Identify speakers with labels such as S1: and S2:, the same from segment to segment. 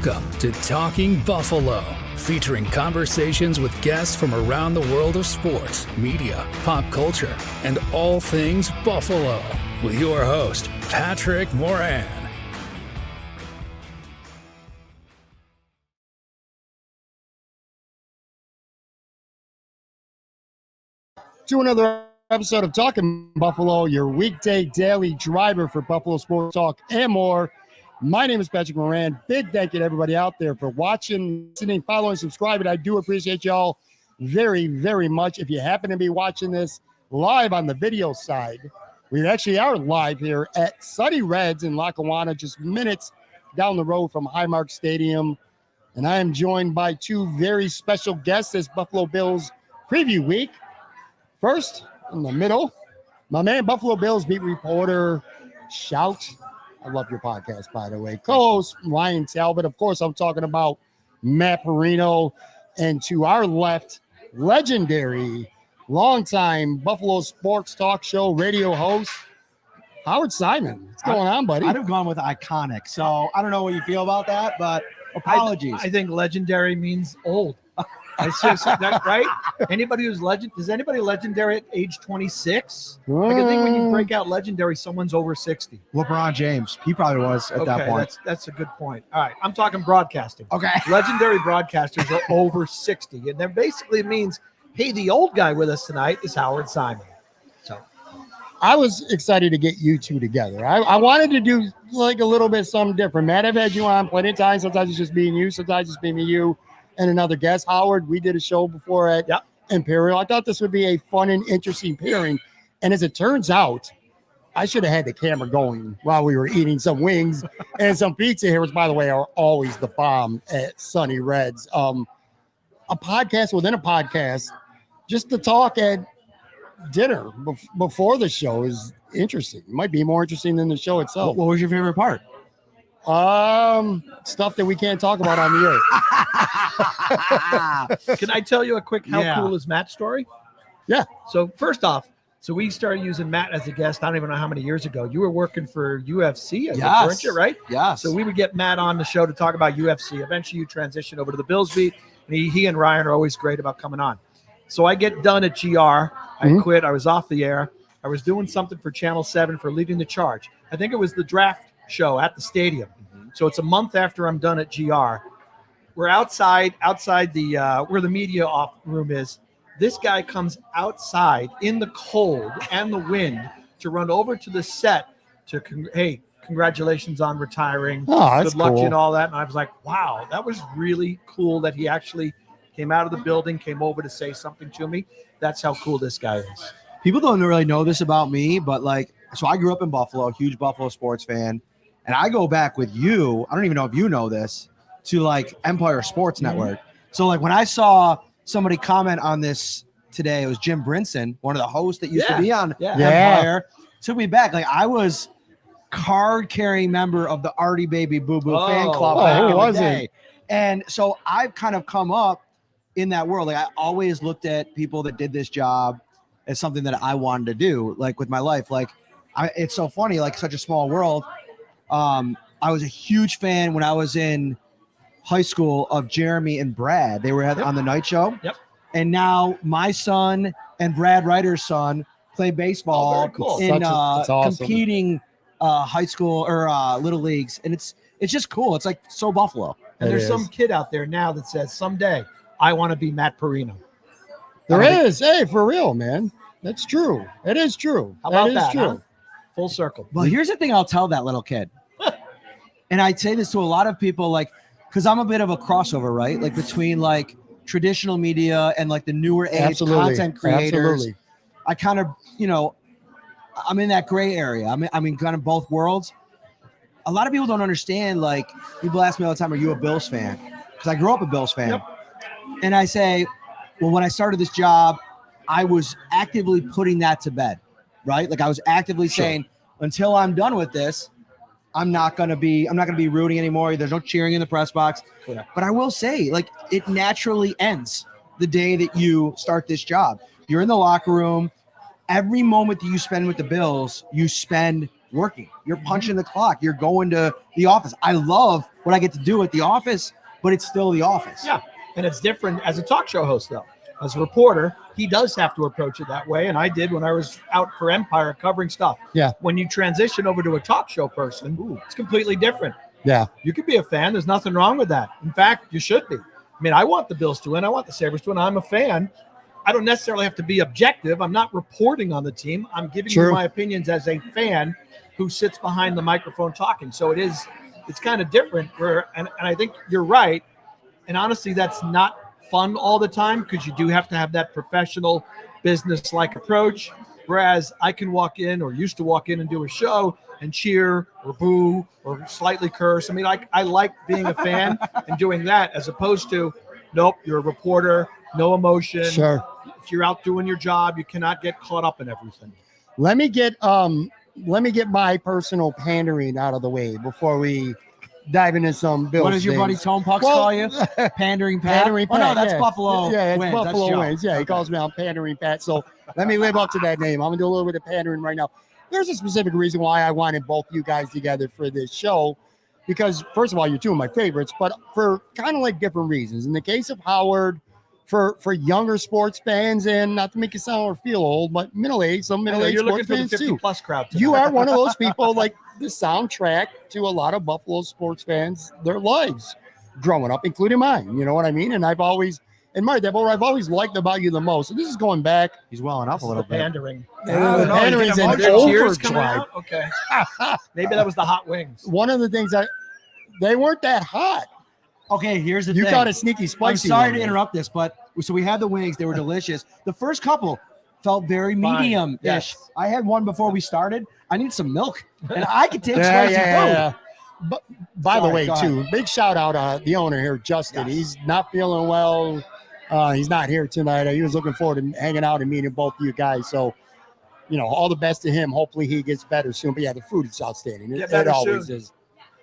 S1: Welcome to Talking Buffalo, featuring conversations with guests from around the world of sports, media, pop culture, and all things Buffalo, with your host, Patrick Moran.
S2: To another episode of Talking Buffalo, your weekday daily driver for Buffalo sports talk and more. My name is Patrick Moran. Big thank you to everybody out there for watching, listening, following, subscribing. I do appreciate y'all very, very much. If you happen to be watching this live on the video side, we actually are live here at Sonny Red's in Lackawanna, just minutes down the road from Highmark Stadium. And I am joined by two very special guests this Buffalo Bills preview week. First, in the middle, my man, Buffalo Bills beat reporter, Shout. I love your podcast, by the way. Co-host Ryan Talbot. Of course, I'm talking about Matt Parrino. And to our left, legendary, longtime Buffalo sports talk show radio host, Howard Simon. What's going on, buddy?
S3: I'd have gone with iconic. So I don't know what you feel about that, but apologies.
S4: I think legendary means old. I seriously, that, right? Anybody who's is anybody legendary at age 26? I can think when you break out legendary, someone's over 60.
S3: LeBron James, he probably was at that point.
S4: That's a good point. All right, I'm talking broadcasting.
S3: Okay.
S4: Legendary broadcasters are over 60, and that basically means, hey, the old guy with us tonight is Howard Simon. So
S2: I was excited to get you two together. I wanted to do like a little bit something different. Matt, I've had you on plenty of times. Sometimes it's just being you, sometimes it's being you and another guest. Howard, we did a show before at Imperial. I thought this would be a fun and interesting pairing. And as it turns out, I should have had the camera going while we were eating some wings and some pizza here, which, by the way, are always the bomb at Sonny Red's. A podcast within a podcast, just to talk at dinner before the show is interesting. It might be more interesting than the show itself.
S3: What was your favorite part?
S2: Stuff that we can't talk about on the
S4: air. Can I tell you a quick how cool is Matt's story?
S2: Yeah.
S4: So first off, we started using Matt as a guest. I don't even know how many years ago. You were working for UFC, weren't you, right?
S3: Yeah.
S4: So we would get Matt on the show to talk about UFC. Eventually you transition over to the Bills beat, and he and Ryan are always great about coming on. So I get done at GR. I quit. I was off the air. I was doing something for Channel 7 for Leading the Charge. I think it was the draft show at the stadium. So it's a month after I'm done at GR. We're outside the where the media room is. This guy comes outside in the cold and the wind to run over to the set to hey, congratulations on retiring.
S2: Oh, that's
S4: good luck
S2: cool.
S4: and all that. And I was like, wow, that was really cool that he actually came out of the building, came over to say something to me. That's how cool this guy is.
S3: People don't really know this about me, but so I grew up in Buffalo, huge Buffalo sports fan. And I go back with you, I don't even know if you know this, to Empire Sports Network. So when I saw somebody comment on this today, it was Jim Brinson, one of the hosts that used to be on Empire, took me back. I was card-carrying member of the Artie Baby Boo Boo fan club back in the day. And so I've kind of come up in that world. I always looked at people that did this job as something that I wanted to do, with my life. It's so funny, such a small world. I was a huge fan when I was in high school of Jeremy and Brad. They were on the night show.
S4: Yep.
S3: And now my son and Brad Ryder's son play baseball in
S2: awesome.
S3: competing high school or little leagues. And it's just cool. It's so Buffalo.
S4: And there's some kid out there now that says, someday I want to be Matt Parrino.
S2: There is. Hey, for real, man. That's true. It is true.
S4: How about
S2: that?
S4: Huh? Full circle.
S3: Well, here's the thing I'll tell that little kid. And I say this to a lot of people, because I'm a bit of a crossover, right? Between traditional media and the newer age content creators.
S2: Absolutely.
S3: I kind of, I'm in that gray area. I'm in kind of both worlds. A lot of people don't understand. People ask me all the time, "Are you a Bills fan?" Because I grew up a Bills fan.
S4: Yep.
S3: And I say, well, when I started this job, I was actively putting that to bed, right? I was actively saying, until I'm done with this, I'm not gonna be rooting anymore. There's no cheering in the press box.
S4: Correct.
S3: But I will say, it naturally ends the day that you start this job. You're in the locker room. Every moment that you spend with the Bills, you spend working. You're punching the clock. You're going to the office. I love what I get to do at the office, but it's still the office.
S4: Yeah, and it's different as a talk show host, though. As a reporter, he does have to approach it that way, and I did when I was out for Empire covering stuff.
S2: Yeah.
S4: When you transition over to a talk show person, it's completely different.
S2: Yeah.
S4: You could be a fan. There's nothing wrong with that. In fact, you should be. I mean, I want the Bills to win. I want the Sabres to win. I'm a fan. I don't necessarily have to be objective. I'm not reporting on the team. I'm giving you my opinions as a fan who sits behind the microphone talking. So it's kind of different and I think you're right. And honestly, that's not fun all the time because you do have to have that professional business-like approach. Whereas I can walk in or used to walk in and do a show and cheer or boo or slightly curse. I mean, I like being a fan and doing that as opposed to, nope, you're a reporter, no emotion.
S2: Sure.
S4: If you're out doing your job, you cannot get caught up in everything.
S2: Let me get my personal pandering out of the way before we dive into some Bills.
S3: What does your buddy Tone Pucks call you? Pandering Pat?
S2: Pandering Pat.
S3: Oh, no, that's
S2: yeah.
S3: Buffalo.
S2: Yeah, it's
S3: Wins.
S2: Buffalo Wins. Yeah, he calls me out Pandering Pat. So let me live up to that name. I'm going to do a little bit of pandering right now. There's a specific reason why I wanted both you guys together for this show. Because, first of all, you're two of my favorites, but for kind of like different reasons. In the case of Howard, for younger sports fans, and not to make you sound or feel old, but middle-aged, some middle-aged sports fans too.
S4: You're looking for the 50-plus crowd tonight.
S2: You are one of those people, like the soundtrack to a lot of Buffalo sports fans, their lives growing up, including mine. You know what I mean? And I've always admired that. But what I've always liked about you the most, and this is going back.
S3: He's welling up a little bit.
S4: Pandering.
S2: The pandering's an
S4: Cheers coming
S2: overdrive.
S4: out? Okay. Maybe that was the hot wings.
S2: One of the things they weren't that hot.
S3: Okay, here's the
S2: You
S3: thing.
S2: got a sneaky spicy.
S3: I'm sorry
S2: one
S3: to
S2: there.
S3: interrupt this, but so we had the wings. They were delicious. The first couple felt very medium-ish.
S4: Yes.
S3: I had one before we started. I need some milk, and I could take spicy food.
S2: Yeah. But by
S3: Sorry,
S2: the way,
S3: go
S2: too, big shout out the owner here, Justin.
S3: Yes.
S2: He's not feeling well. He's not here tonight. He was looking forward to hanging out and meeting both of you guys. So, all the best to him. Hopefully he gets better soon. But yeah, the food is outstanding. It always is.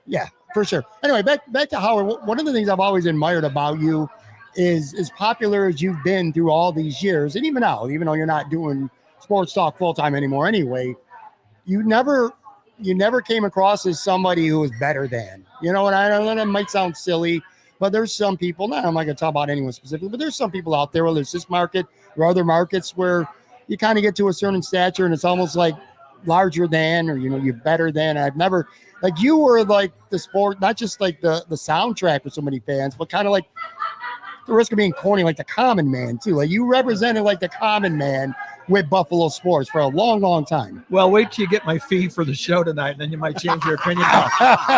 S2: Yeah, for sure. Anyway, back to Howard. One of the things I've always admired about you is as popular as you've been through all these years, and even now, even though you're not doing sports talk full time anymore anyway, you never came across as somebody who was better than. And I know that might sound silly, but there's some people, I'm not going to talk about anyone specifically, but there's some people out there, whether it's this market or other markets, where you kind of get to a certain stature and it's almost like larger than, or, you're better than. I've never, like, you were like the sport, not just like the soundtrack for so many fans, but kind of like, the risk of being corny, like the common man too. Like, you represented like the common man with Buffalo sports for a long, long time.
S4: Well, wait till you get my fee for the show tonight, and then you might change your opinion.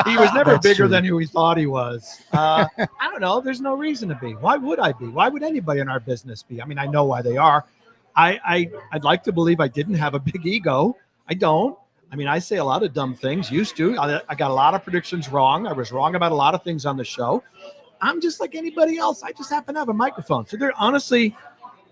S4: He was never bigger than who he thought he was. I don't know. There's no reason to be. Why would I be? Why would anybody in our business be? I mean, I know why they are. I'd like to believe I didn't have a big ego. I don't. I mean, I say a lot of dumb things. Used to. I got a lot of predictions wrong. I was wrong about a lot of things on the show. I'm just like anybody else. I just happen to have a microphone. So honestly,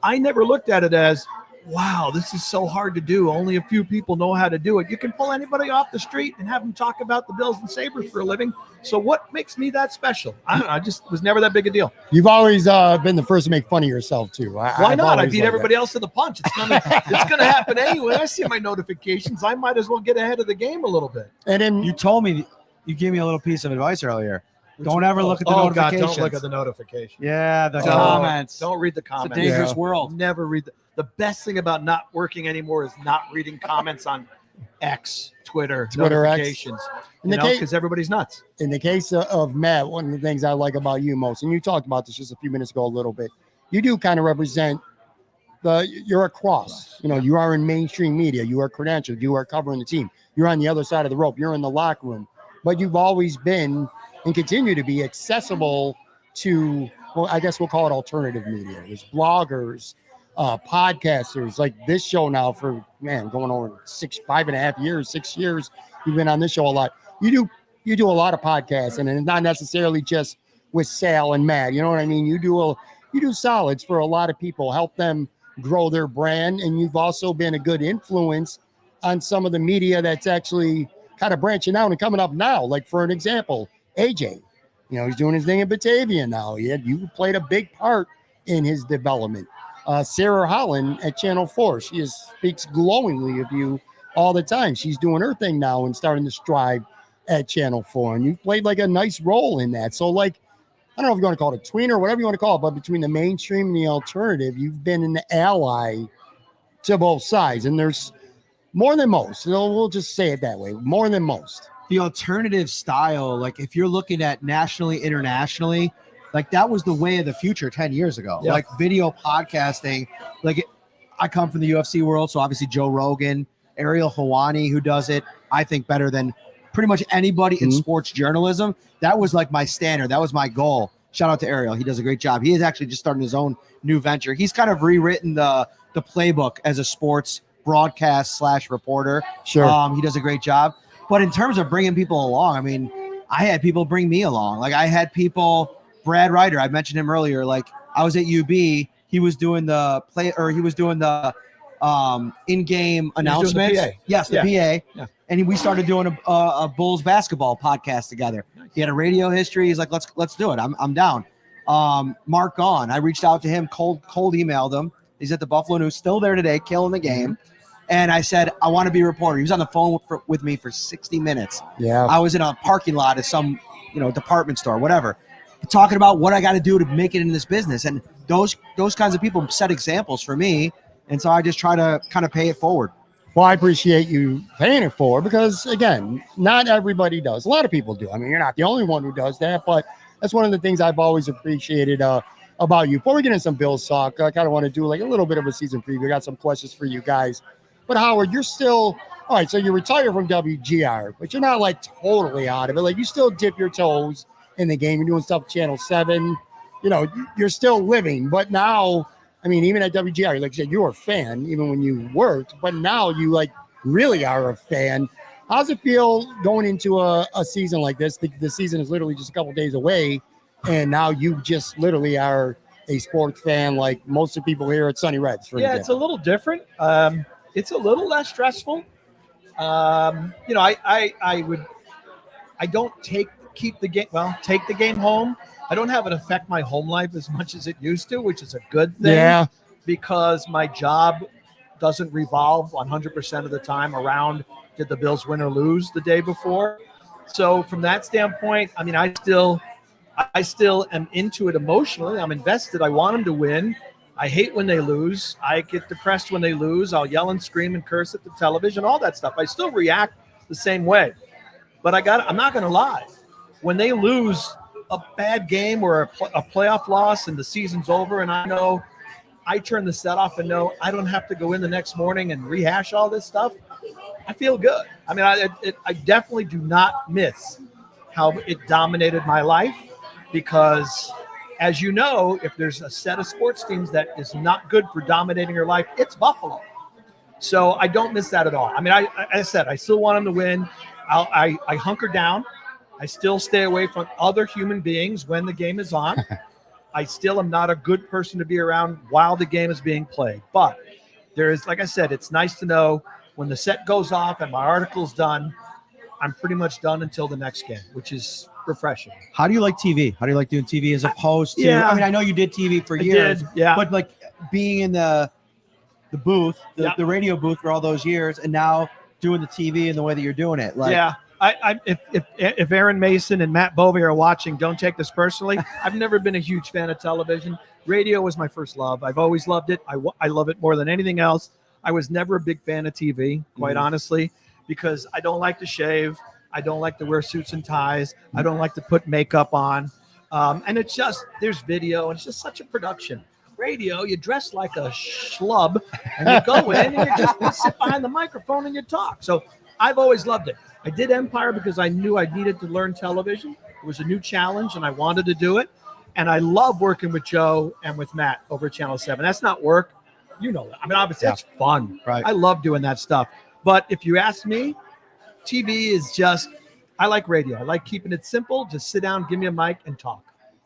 S4: I never looked at it as, wow, this is so hard to do. Only a few people know how to do it. You can pull anybody off the street and have them talk about the Bills and Sabres for a living. So what makes me that special? I don't know. I just was never that big a deal.
S2: You've always been the first to make fun of yourself too.
S4: Why not? I beat everybody else to the punch. It's gonna happen anyway. I see my notifications. I might as well get ahead of the game a little bit.
S2: And then
S3: You told me, you gave me a little piece of advice earlier. Don't ever look at the notifications.
S4: God, don't look at the notifications.
S3: Yeah, the comments.
S4: Don't read the comments.
S3: It's a dangerous world.
S4: Never read the best thing about not working anymore is not reading comments on X, Twitter notifications. Because everybody's nuts.
S2: In the case of Matt, one of the things I like about you most, and you talked about this just a few minutes ago a little bit, you do kind of represent you're across. You are in mainstream media. You are credentialed. You are covering the team. You're on the other side of the rope. You're in the locker room. But you've always been and continue to be accessible to, well, I guess we'll call it alternative media. There's bloggers, podcasters, like this show now for, going over 5.5 years, 6 years. You've been on this show a lot. You do a lot of podcasts, and it's not necessarily just with Sal and Matt. You know what I mean? You do solids for a lot of people, help them grow their brand. And you've also been a good influence on some of the media that's actually kind of branching out and coming up now. Like, for an example, AJ, he's doing his thing in Batavia now. You played a big part in his development. Sarah Holland at Channel 4, she speaks glowingly of you all the time. She's doing her thing now and starting to strive at Channel 4. And you've played like a nice role in that. So like, I don't know if you want to call it a tweener or whatever you want to call it, but between the mainstream and the alternative, you've been an ally to both sides. And there's more than most. We'll just say it that way. More than most.
S3: The alternative style, like if you're looking at nationally, internationally, like that was the way of the future 10 years ago.
S4: Yeah.
S3: Like video podcasting, like I come from the UFC world. So obviously Joe Rogan, Ariel Helwani, who does it, I think better than pretty much anybody in sports journalism. That was like my standard. That was my goal. Shout out to Ariel. He does a great job. He is actually just starting his own new venture. He's kind of rewritten the playbook as a sports broadcast / reporter.
S2: Sure.
S3: He does a great job. But in terms of bringing people along, I mean, I had people bring me along. Like I had people, Brad Ryder, I mentioned him earlier. Like I was at UB. He was doing the in-game announcements. Yes, the PA.
S4: Yeah.
S3: And we started doing a Bulls basketball podcast together.
S4: Nice.
S3: He had a radio history. He's like, let's do it. I'm down. Mark Gaughan, I reached out to him, cold emailed him. He's at the Buffalo News, still there today, killing the game. And I said, I want to be a reporter. He was on the phone with me for 60 minutes.
S2: Yeah.
S3: I was in a parking lot at some, department store, whatever, talking about what I got to do to make it in this business. And those kinds of people set examples for me. And so I just try to kind of pay it forward.
S2: Well, I appreciate you paying it forward because, again, not everybody does. A lot of people do. I mean, you're not the only one who does that, but that's one of the things I've always appreciated about you. Before we get into some Bills talk, I kind of want to do like a little bit of a season preview. I got some questions for you guys. But Howard, you're still all right. So you retired from WGR, but you're not like totally out of it. Like you still dip your toes in the game. You're doing stuff Channel 7. You're still living. But now, I mean, even at WGR, like you said, you were a fan even when you worked. But now you like really are a fan. How's it feel going into a season like this? The season is literally just a couple days away, and now you just literally are a sports fan like most of the people here at Sonny Reds.
S4: Yeah, it's a little different. It's a little less stressful. I don't take the game home. I don't have it affect my home life as much as it used to, which is a good thing.
S2: Yeah.
S4: Because my job doesn't revolve 100% of the time around did the Bills win or lose the day before. So from that standpoint, I mean, I still am into it emotionally. I'm invested. I want them to win. I hate when they lose. I get depressed when they lose. I'll yell and scream and curse at the television, all that stuff. I still react the same way. But I'm not going to lie. When they lose a bad game or a playoff loss and the season's over and I know I turn the set off and know I don't have to go in the next morning and rehash all this stuff, I feel good. I mean, I definitely do not miss how it dominated my life because – as you know, if there's a set of sports teams that is not good for dominating your life, it's Buffalo. So I don't miss that at all. I mean, I said, I still want them to win. I hunker down. I still stay away from other human beings when the game is on. I still am not a good person to be around while the game is being played. But there is, like I said, it's nice to know when the set goes off and my article's done, I'm pretty much done until the next game, which is refreshing.
S3: How do you like TV? How do you like doing TV as opposed to?
S4: Yeah.
S3: I mean, I know you did TV for years,
S4: yeah.
S3: But like being in the booth, the radio booth for all those years, and now doing the TV and the way that you're doing it, like
S4: yeah. If Aaron Mason and Matt Bovey are watching, don't take this personally. I've never been a huge fan of television. Radio was my first love. I've always loved it. I love it more than anything else. I was never a big fan of TV, quite honestly, because I don't like to shave. I don't like to wear suits and ties. I don't like to put makeup on. And it's just, there's video, and it's just such a production. Radio, you dress like a schlub, and you go in, and you sit behind the microphone and you talk. So I've always loved it. I did Empire because I knew I needed to learn television. It was a new challenge, and I wanted to do it. And I love working with Joe and with Matt over at Channel 7. That's not work. You know that. I mean, obviously, it's fun.
S3: Right.
S4: I love doing that stuff. But if you ask me, TV is just, I like radio. I like keeping it simple. Just sit down, give me a mic, and talk.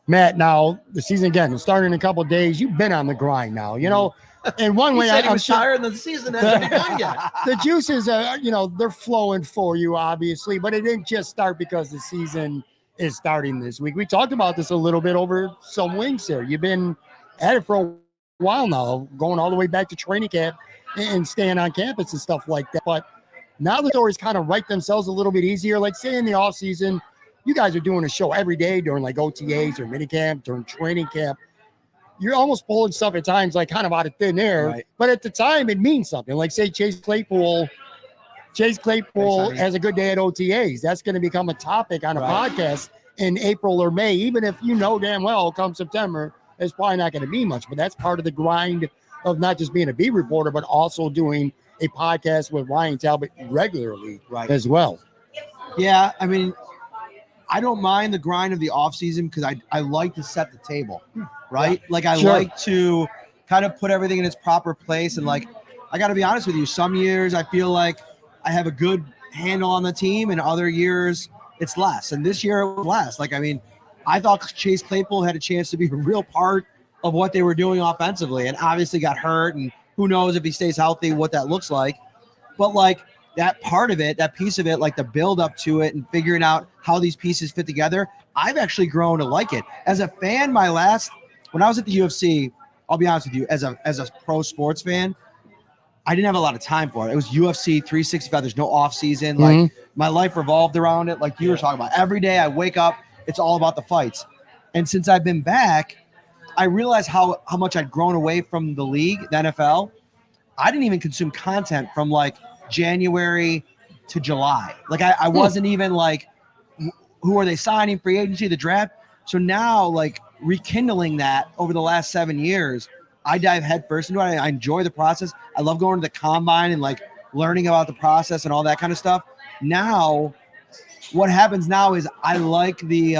S2: Matt, now the season again is starting in a couple of days. You've been on the grind now, in one way.
S4: I'm tired, and the season hasn't begun yet.
S2: The juices are, they're flowing for you, obviously, but it didn't just start because the season is starting this week. We talked about this a little bit over some wings here. You've been at it for a while now, going all the way back to training camp and staying on campus and stuff like that. But Now the stories kind of write themselves a little bit easier. Like say in the off season, you guys are doing a show every day during like OTAs or minicamp, during training camp. You're almost pulling stuff at times like kind of out of thin air,
S3: Right.
S2: but at the time it means something. Like say Chase Claypool has a good day at OTAs. That's going to become a topic on a podcast in April or May, even if you know damn well come September, it's probably not going to be much. But that's part of the grind of not just being a beat reporter, but also doing a podcast with Ryan Talbot regularly as well.
S3: Yeah, I mean, I don't mind the grind of the offseason because I like to set the table, right? Like I like to kind of put everything in its proper place. And like, I got to be honest with you, some years I feel like I have a good handle on the team and other years it's less. And this year it was less. Like, I mean, I thought Chase Claypool had a chance to be a real part of what they were doing offensively and obviously got hurt. And who knows if he stays healthy, what that looks like. But like that part of it, that piece of it, like the build up to it and figuring out how these pieces fit together, I've actually grown to like it. As a fan, when I was at the UFC, I'll be honest with you, as a pro sports fan, I didn't have a lot of time for it. It was UFC 365. There's no off season. Like my life revolved around it. Like you were talking about, every day I wake up, it's all about the fights. And since I've been back, I realized how much I'd grown away from the league, the NFL. I didn't even consume content from like January to July. Like I wasn't even like, who are they signing, free agency, the draft. So now like rekindling that over the last 7 years, I dive headfirst into it. I enjoy the process. I love going to the combine and like learning about the process and all that kind of stuff. Now, what happens now is I like the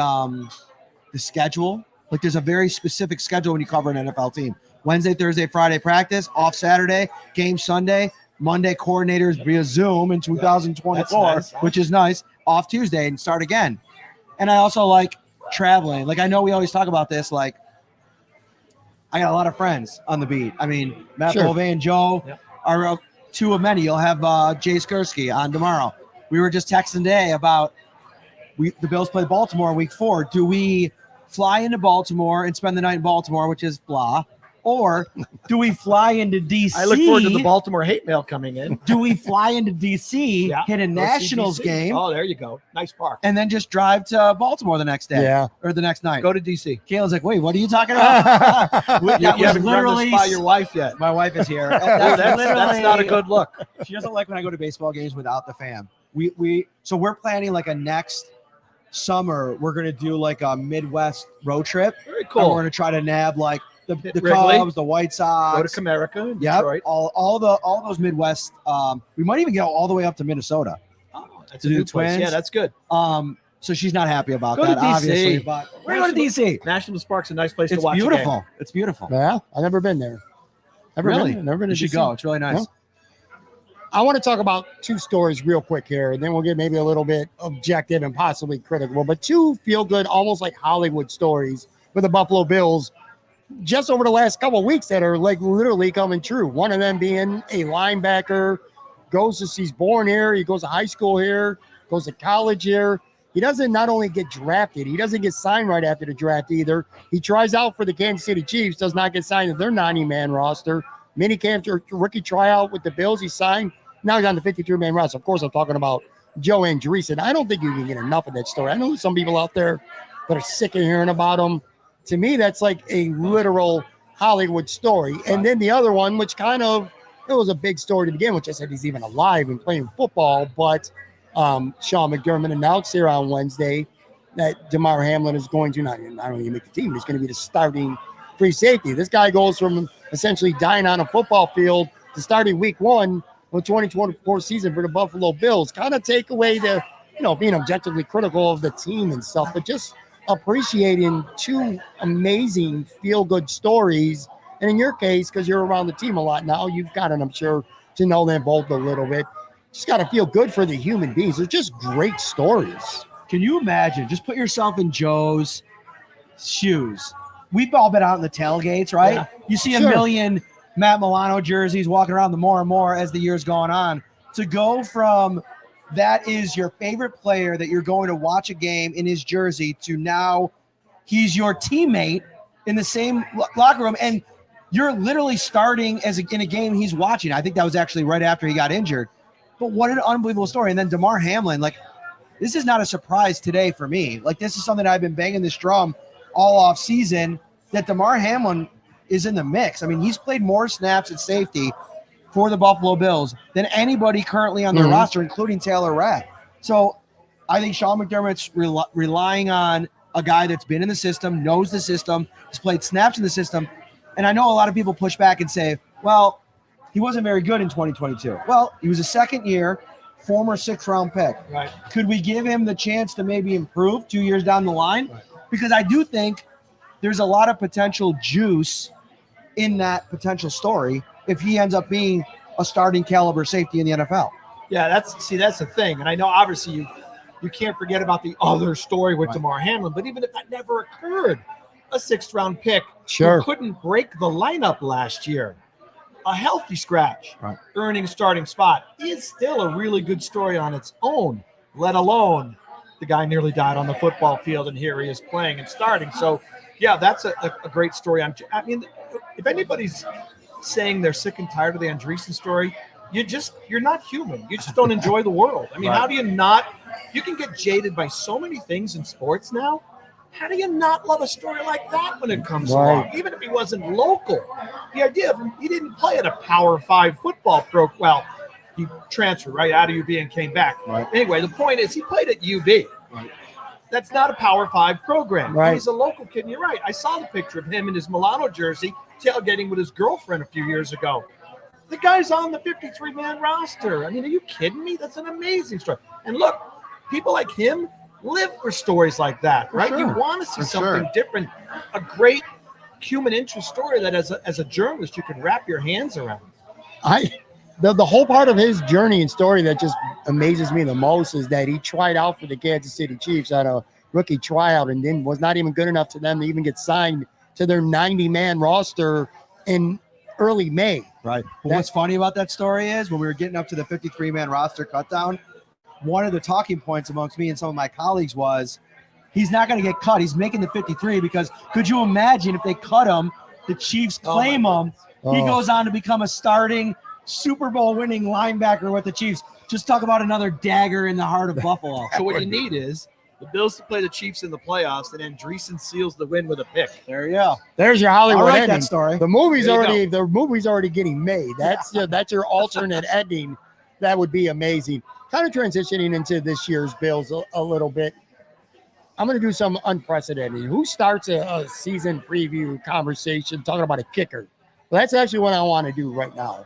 S3: schedule. Like there's a very specific schedule when you cover an NFL team. Wednesday, Thursday, Friday practice, off Saturday, game Sunday, Monday coordinators via Zoom in 2024, which is nice, off Tuesday and start again. And I also like traveling. Like I know we always talk about this, like I got a lot of friends on the beat. I mean, Matt Bove and Joe are two of many. You'll have Jay Skursky on tomorrow. We were just texting today about the Bills play Baltimore in week 4. Do we fly into Baltimore and spend the night in Baltimore, which is blah, or do we fly into DC?
S4: I look forward to the Baltimore hate mail coming in.
S3: Do we fly into DC, hit a Nationals game?
S4: Oh, there you go. Nice park.
S3: And then just drive to Baltimore the next day or the next night.
S4: Go to DC.
S3: Kayla's like, wait, what are you talking about?
S4: You haven't literally by your wife yet.
S3: My wife is here.
S4: That's not a good look.
S3: She doesn't like when I go to baseball games without the fam. So we're planning like a next summer. We're going to do like a Midwest road trip.
S4: Very cool.
S3: And we're going to try to nab like the Cubs, the White Sox.
S4: Go to Comerica.
S3: Yeah,
S4: Detroit.
S3: all those Midwest. We might even go all the way up to Minnesota.
S4: Oh, that's
S3: to
S4: a
S3: do
S4: good place.
S3: Twins.
S4: Yeah, that's good.
S3: So she's not happy about
S4: Go
S3: that,
S4: to DC.
S3: obviously. But we're going to DC.
S4: National Park's a nice place
S3: It's
S4: to watch.
S3: beautiful. It's beautiful.
S2: Yeah, I've never been there.
S3: Never been
S2: to
S3: You should
S2: DC.
S3: go. It's really nice.
S2: Yeah. I want to talk about 2 stories real quick here, and then we'll get maybe a little bit objective and possibly critical, but 2 feel-good, almost like Hollywood stories for the Buffalo Bills just over the last couple of weeks that are like literally coming true. One of them being a linebacker, he's born here, he goes to high school here, goes to college here. He doesn't not only get drafted, he doesn't get signed right after the draft either. He tries out for the Kansas City Chiefs, does not get signed to their 90-man roster. Minicamp or rookie tryout with the Bills, he signed. Now he's on the 53-man roster. Of course, I'm talking about Joe Andreessen. I don't think you can get enough of that story. I know there's some people out there that are sick of hearing about him. To me, that's like a literal Hollywood story. And then the other one, which it was a big story to begin with, just said he's even alive and playing football. But Sean McDermott announced here on Wednesday that DeMar Hamlin is going to not only make the team, he's going to be the starting free safety. This guy goes from essentially dying on a football field to starting week 1 of the 2024 season for the Buffalo Bills. Kind of take away the, being objectively critical of the team and stuff, but just appreciating 2 amazing feel-good stories. And in your case, because you're around the team a lot now, you've gotten, I'm sure, to know them both a little bit. Just got to feel good for the human beings. They're just great stories.
S3: Can you imagine? Just put yourself in Joe's shoes. We've all been out in the tailgates, right?
S2: Yeah.
S3: You see a million Matt Milano jerseys walking around the more and more as the years going on. To go from that is your favorite player that you're going to watch a game in his jersey to now he's your teammate in the same locker room, and you're literally starting in a game he's watching. I think that was actually right after he got injured. But what an unbelievable story. And then DeMar Hamlin, like, this is not a surprise today for me. Like, this is something I've been banging this drum all off season, that DeMar Hamlin is in the mix. I mean, he's played more snaps at safety for the Buffalo Bills than anybody currently on their roster, including Taylor Rapp. So I think Sean McDermott's relying on a guy that's been in the system, knows the system, has played snaps in the system. And I know a lot of people push back and say, well, he wasn't very good in 2022. Well, he was a second-year, former 6th-round pick.
S4: Right.
S3: Could we give him the chance to maybe improve 2 years down the line?
S4: Right.
S3: Because I do think there's a lot of potential juice in that potential story if he ends up being a starting caliber safety in the NFL.
S4: Yeah, that's the thing. And I know obviously you can't forget about the other story with DeMar Hamlin, but even if that never occurred, a 6th-round pick who couldn't break the lineup last year, a healthy scratch, earning a starting spot is still a really good story on its own, let alone the guy nearly died on the football field and here he is playing and starting. So, yeah, that's a great story. I mean, if anybody's saying they're sick and tired of the Andreessen story, you're not human. You just don't enjoy the world. I mean, how do you not? You can get jaded by so many things in sports now. How do you not love a story like that when it comes along? Even if he wasn't local. The idea of him, he didn't play at a Power 5 football program. Well, he transferred right out of UB and came back. Anyway, the point is he played at UB. That's not a Power 5 program. He's a local kid. And you're right. I saw the picture of him in his Milano jersey tailgating with his girlfriend a few years ago. The guy's on the 53-man roster. I mean, are you kidding me? That's an amazing story. And look, people like him live for stories like that, right? You want to see something different, a great human interest story that as a journalist you can wrap your hands around.
S2: The whole part of his journey and story that just amazes me the most is that he tried out for the Kansas City Chiefs on a rookie tryout and then was not even good enough to them to even get signed to their 90-man roster in early May.
S3: Right. But what's funny about that story is when we were getting up to the 53-man roster cut down, one of the talking points amongst me and some of my colleagues was he's not going to get cut. He's making the 53 because could you imagine if they cut him, the Chiefs claim him, he goes on to become a starting Super Bowl winning linebacker with the Chiefs. Just talk about another dagger in the heart of Buffalo.
S4: So what you need is the Bills to play the Chiefs in the playoffs, and Andreessen seals the win with a pick.
S3: There you go.
S2: There's your Hollywood ending.
S3: That story.
S2: The movie's already getting made. That's your alternate ending. That would be amazing. Kind of transitioning into this year's Bills a little bit. I'm going to do some unprecedented. Who starts a season preview conversation talking about a kicker? Well, that's actually what I want to do right now.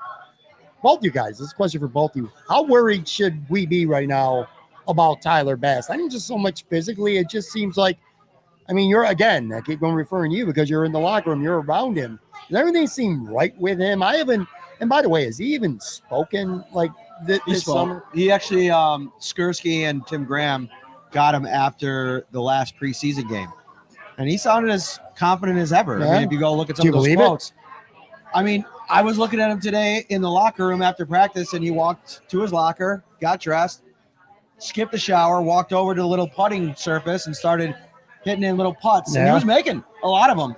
S2: Both you guys, this is a question for both of you. How worried should we be right now about Tyler Bass? I mean, just so much physically, it just seems like, I mean, I keep on referring to you because you're in the locker room, you're around him. Does everything seem right with him? And by the way, has he even spoken like this summer?
S3: He actually, Skursky and Tim Graham got him after the last preseason game. And he sounded as confident as ever. Yeah. I mean, if you go look at some of those quotes. I mean, I was looking at him today in the locker room after practice, and he walked to his locker, got dressed, skipped the shower, walked over to the little putting surface and started hitting in little putts. And he was making a lot of them.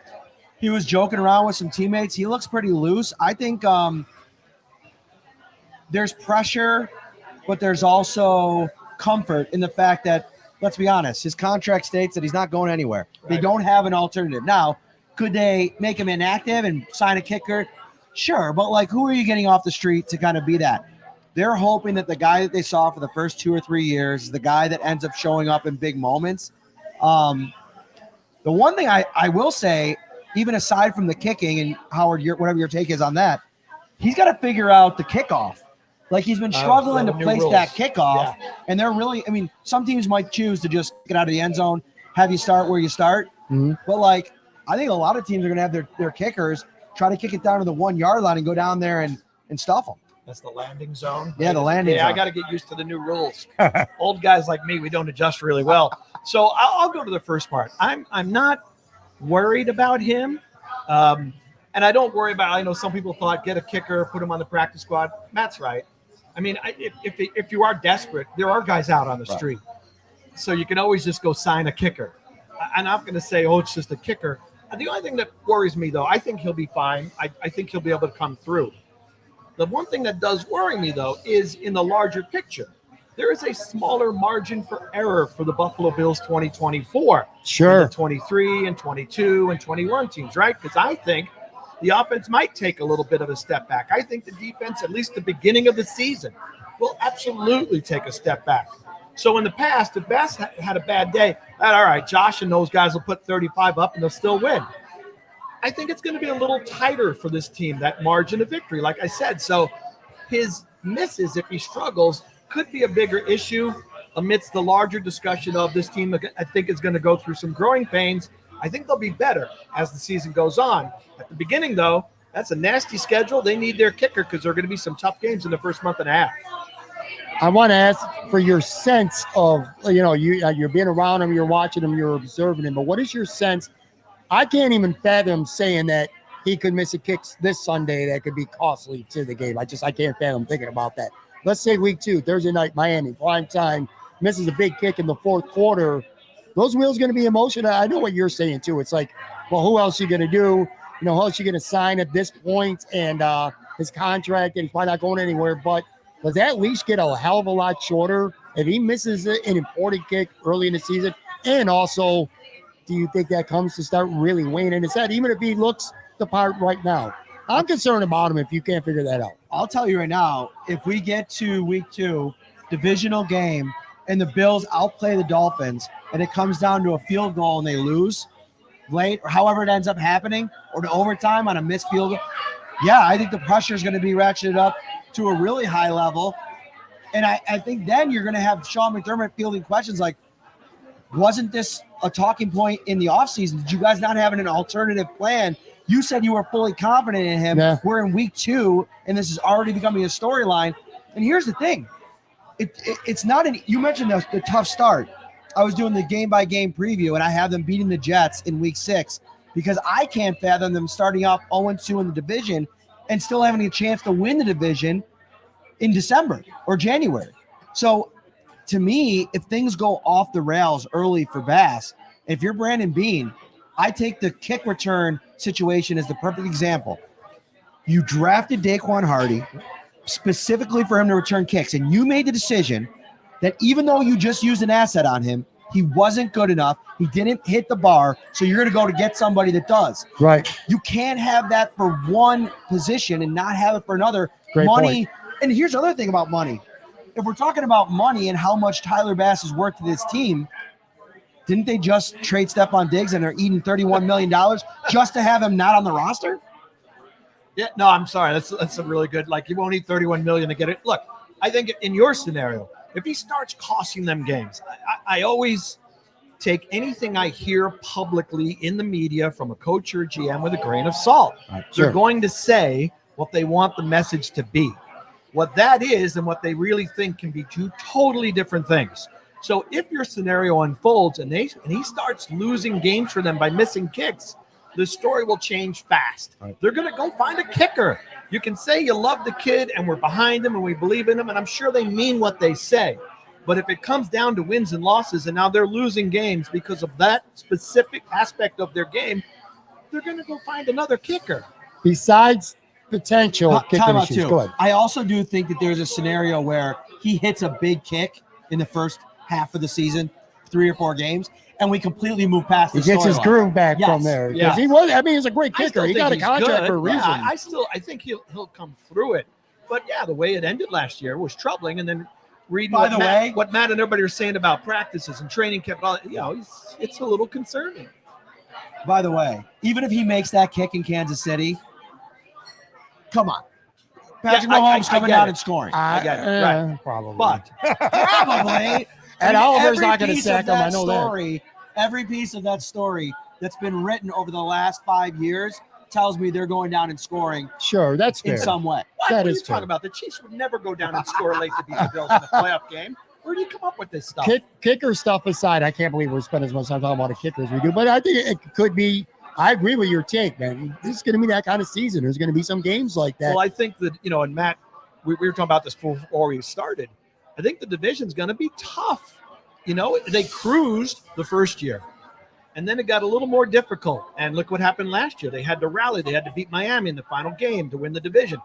S3: He was joking around with some teammates. He looks pretty loose. I think there's pressure, but there's also comfort in the fact that, let's be honest, his contract states that he's not going anywhere. Right. They don't have an alternative. Now, could they make him inactive and sign a kicker? Sure, but like, who are you getting off the street to kind of be that? They're hoping that the guy that they saw for the first 2 or 3 years is the guy that ends up showing up in big moments. The one thing I will say, even aside from the kicking, and Howard, whatever your take is on that, he's got to figure out the kickoff. Like, he's been struggling to place that kickoff, and they're really, I mean, some teams might choose to just get out of the end zone, have you start where you start. But, like, I think a lot of teams are going to have their kickers try to kick it down to the 1 yard line and go down there and stuff them.
S4: That's the landing zone.
S3: Yeah, the landing zone.
S4: I got to get used to the new rules. Old guys like me, we don't adjust really well. So I'll go to the first part. I'm not worried about him. And I don't worry about, I know some people thought get a kicker, put him on the practice squad. Matt's right. I mean, if you are desperate, there are guys out on the street. So you can always just go sign a kicker. I'm not going to say, oh, it's just a kicker. The only thing that worries me, though, I think he'll be fine. I think he'll be able to come through. The one thing that does worry me, though, is in the larger picture. There is a smaller margin for error for the Buffalo Bills 2024.
S2: Sure.
S4: The 23 and 22 and 21 teams, right? Because I think the offense might take a little bit of a step back. I think the defense, at least the beginning of the season, will absolutely take a step back. So in the past, if Bass had a bad day, all right, Josh and those guys will put 35 up and they'll still win. I think it's going to be a little tighter for this team, that margin of victory, like I said. So his misses, if he struggles, could be a bigger issue amidst the larger discussion of this team. I think is going to go through some growing pains. I think they'll be better as the season goes on. At the beginning, though, that's a nasty schedule. They need their kicker because there are going to be some tough games in the first month and a half.
S2: I want to ask for your sense of, you're being around him, you're watching him, you're observing him, but what is your sense? I can't even fathom saying that he could miss a kick this Sunday that could be costly to the game. I can't fathom thinking about that. Let's say week 2, Thursday night, Miami, prime time, misses a big kick in the fourth quarter. Those wheels going to be emotional. I know what you're saying, too. It's like, well, who else are you going to do? Who else are you going to sign at this point? And his contract, and he's probably not going anywhere. But does that leash get a hell of a lot shorter if he misses an important kick early in the season? And also, do you think that comes to start really weighing in his head, even if he looks the part right now? I'm concerned about him if you can't figure that out.
S3: I'll tell you right now, if we get to week 2, divisional game, and the Bills outplay the Dolphins, and it comes down to a field goal and they lose late, or however it ends up happening, or to overtime on a missed field goal, yeah, I think the pressure is going to be ratcheted up to a really high level. And I think then you're going to have Sean McDermott fielding questions like, wasn't this a talking point in the offseason? Did you guys not have an alternative plan? You said you were fully confident in him.
S2: Yeah.
S3: We're in week 2, and this is already becoming a storyline. And here's the thing. It's not you mentioned the tough start. I was doing the game-by-game preview, and I have them beating the Jets in week 6 because I can't fathom them starting off 0-2 in the division and still having a chance to win the division in December or January. So, to me, if things go off the rails early for Bass, if you're Brandon Beane, I take the kick return situation as the perfect example. You drafted Daquan Hardy specifically for him to return kicks, and you made the decision that even though you just used an asset on him, he wasn't good enough. He didn't hit the bar, so you're going to go to get somebody that does.
S2: Right.
S3: You can't have that for one position and not have it for another.
S2: Great
S3: money.
S2: point.
S3: And here's the other thing about money. If we're talking about money and how much Tyler Bass has worked to this team, didn't they just trade Stephon Diggs and they're eating $31 million just to have him not on the roster?
S4: Yeah, no, I'm sorry. That's a really good, you won't need $31 million to get it. Look, I think in your scenario, if he starts costing them games, I always take anything I hear publicly in the media from a coach or a GM with a grain of salt.
S2: Right, sure.
S4: They're going to say what they want the message to be. What that is and what they really think can be two totally different things. So if your scenario unfolds and he starts losing games for them by missing kicks, the story will change fast. Right. They're going to go find a kicker. You can say you love the kid and we're behind him and we believe in him, and I'm sure they mean what they say. But if it comes down to wins and losses and now they're losing games because of that specific aspect of their game, they're going to go find another kicker.
S2: Besides potential kicking issues. Go ahead.
S3: I also do think that there's a scenario where he hits a big kick in the first half of the season, 3 or 4 games, and we completely move past the
S2: He gets his groove back from there.
S4: Yeah.
S2: He was, he's a great kicker. He got a contract
S4: good.
S2: for a reason.
S4: Yeah, I think he'll come through it. But yeah, the way it ended last year was troubling. And then reading what Matt and everybody are saying about practices and training camp, it's a little concerning.
S3: By the way, even if he makes that kick in Kansas City, come on. Patrick Mahomes coming down and scoring.
S4: I get it. Right.
S2: Probably.
S3: But probably.
S2: And Oliver's not going to sack him. I know that.
S3: Every piece of that story that's been written over the last 5 years tells me they're going down and scoring.
S2: Sure, that's fair.
S3: In some way.
S4: What are you talking about? The Chiefs would never go down and score late to beat the Bills in the playoff game. Where do you come up with this stuff?
S2: Kicker stuff aside, I can't believe we're spending as much time talking about the kickers we do. But I think it could be. I agree with your take, man. This is going to be that kind of season. There's going to be some games like that.
S4: Well, I think that, and Matt, we were talking about this before we started. I think the division's going to be tough. They cruised the first year, and then it got a little more difficult. And look what happened last year. They had to rally. They had to beat Miami in the final game to win the division.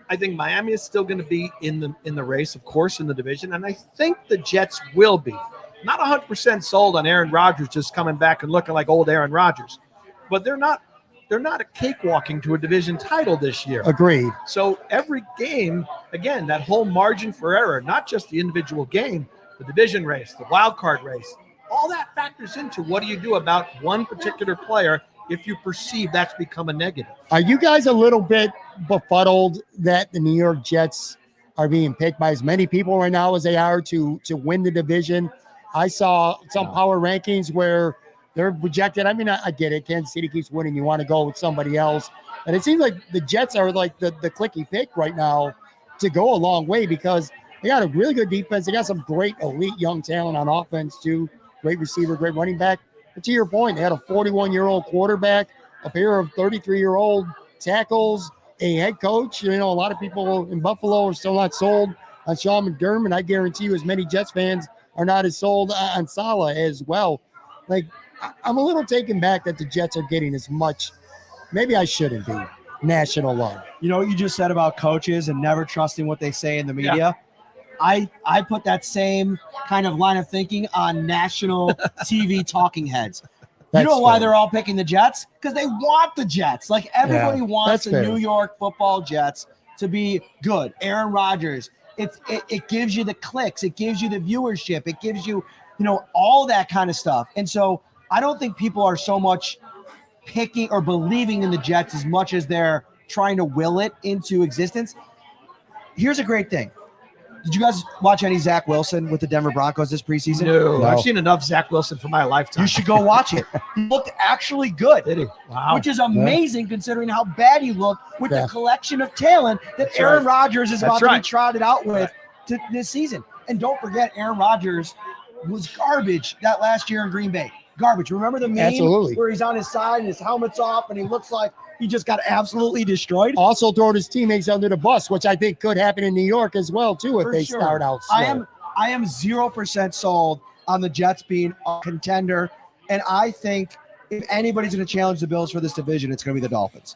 S4: I think Miami is still going to be in the race, of course, in the division, and I think the Jets will be. Not 100% sold on Aaron Rodgers just coming back and looking like old Aaron Rodgers, but they're not a cakewalking to a division title this year.
S2: Agreed.
S4: So every game, again, that whole margin for error, not just the individual game, the division race, the wild card race, all that factors into what do you do about one particular player if you perceive that's become a negative.
S2: Are you guys a little bit befuddled that the New York Jets are being picked by as many people right now as they are to win the division? I saw some power rankings where they're projected. I mean, I get it. Kansas City keeps winning. You want to go with somebody else. And it seems like the Jets are like the clicky pick right now to go a long way because they got a really good defense. They got some great elite young talent on offense too. Great receiver, great running back. But to your point, they had a 41-year-old quarterback, a pair of 33-year-old tackles, a head coach. You know, a lot of people in Buffalo are still not sold on Sean McDermott. I guarantee you as many Jets fans are not as sold on Saleh as well. Like, I'm a little taken back that the Jets are getting as much, maybe I shouldn't be, national love.
S3: You know what you just said about coaches and never trusting what they say in the media? Yeah. I put that same kind of line of thinking on national TV talking heads. You know why they're all picking the Jets? Because they want the Jets. Like everybody wants the New York football Jets to be good. Aaron Rodgers. It gives you the clicks. It gives you the viewership. It gives you, all that kind of stuff. And so I don't think people are so much picking or believing in the Jets as much as they're trying to will it into existence. Here's a great thing. Did you guys watch any Zach Wilson with the Denver Broncos this preseason?
S4: No. I've seen enough Zach Wilson for my lifetime.
S3: You should go watch it. He looked actually good.
S4: Did he? Wow.
S3: Which is amazing considering how bad he looked with the collection of talent that Aaron Rodgers is about to be trotted out with this season. And don't forget, Aaron Rodgers was garbage that last year in Green Bay. Garbage. Remember the meme where he's on his side and his helmet's off and he looks like he just got absolutely destroyed?
S2: Also throwing his teammates under the bus, which I think could happen in New York as well, too, if they start out slow.
S3: I am 0% sold on the Jets being a contender, and I think if anybody's going to challenge the Bills for this division, it's going to be the Dolphins.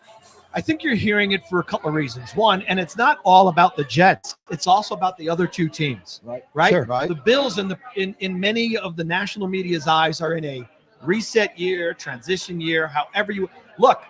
S4: I think you're hearing it for a couple of reasons. One, and it's not all about the Jets. It's also about the other two teams, right? Sure. Right. The Bills in many of the national media's eyes are in a reset year, transition year, however you look.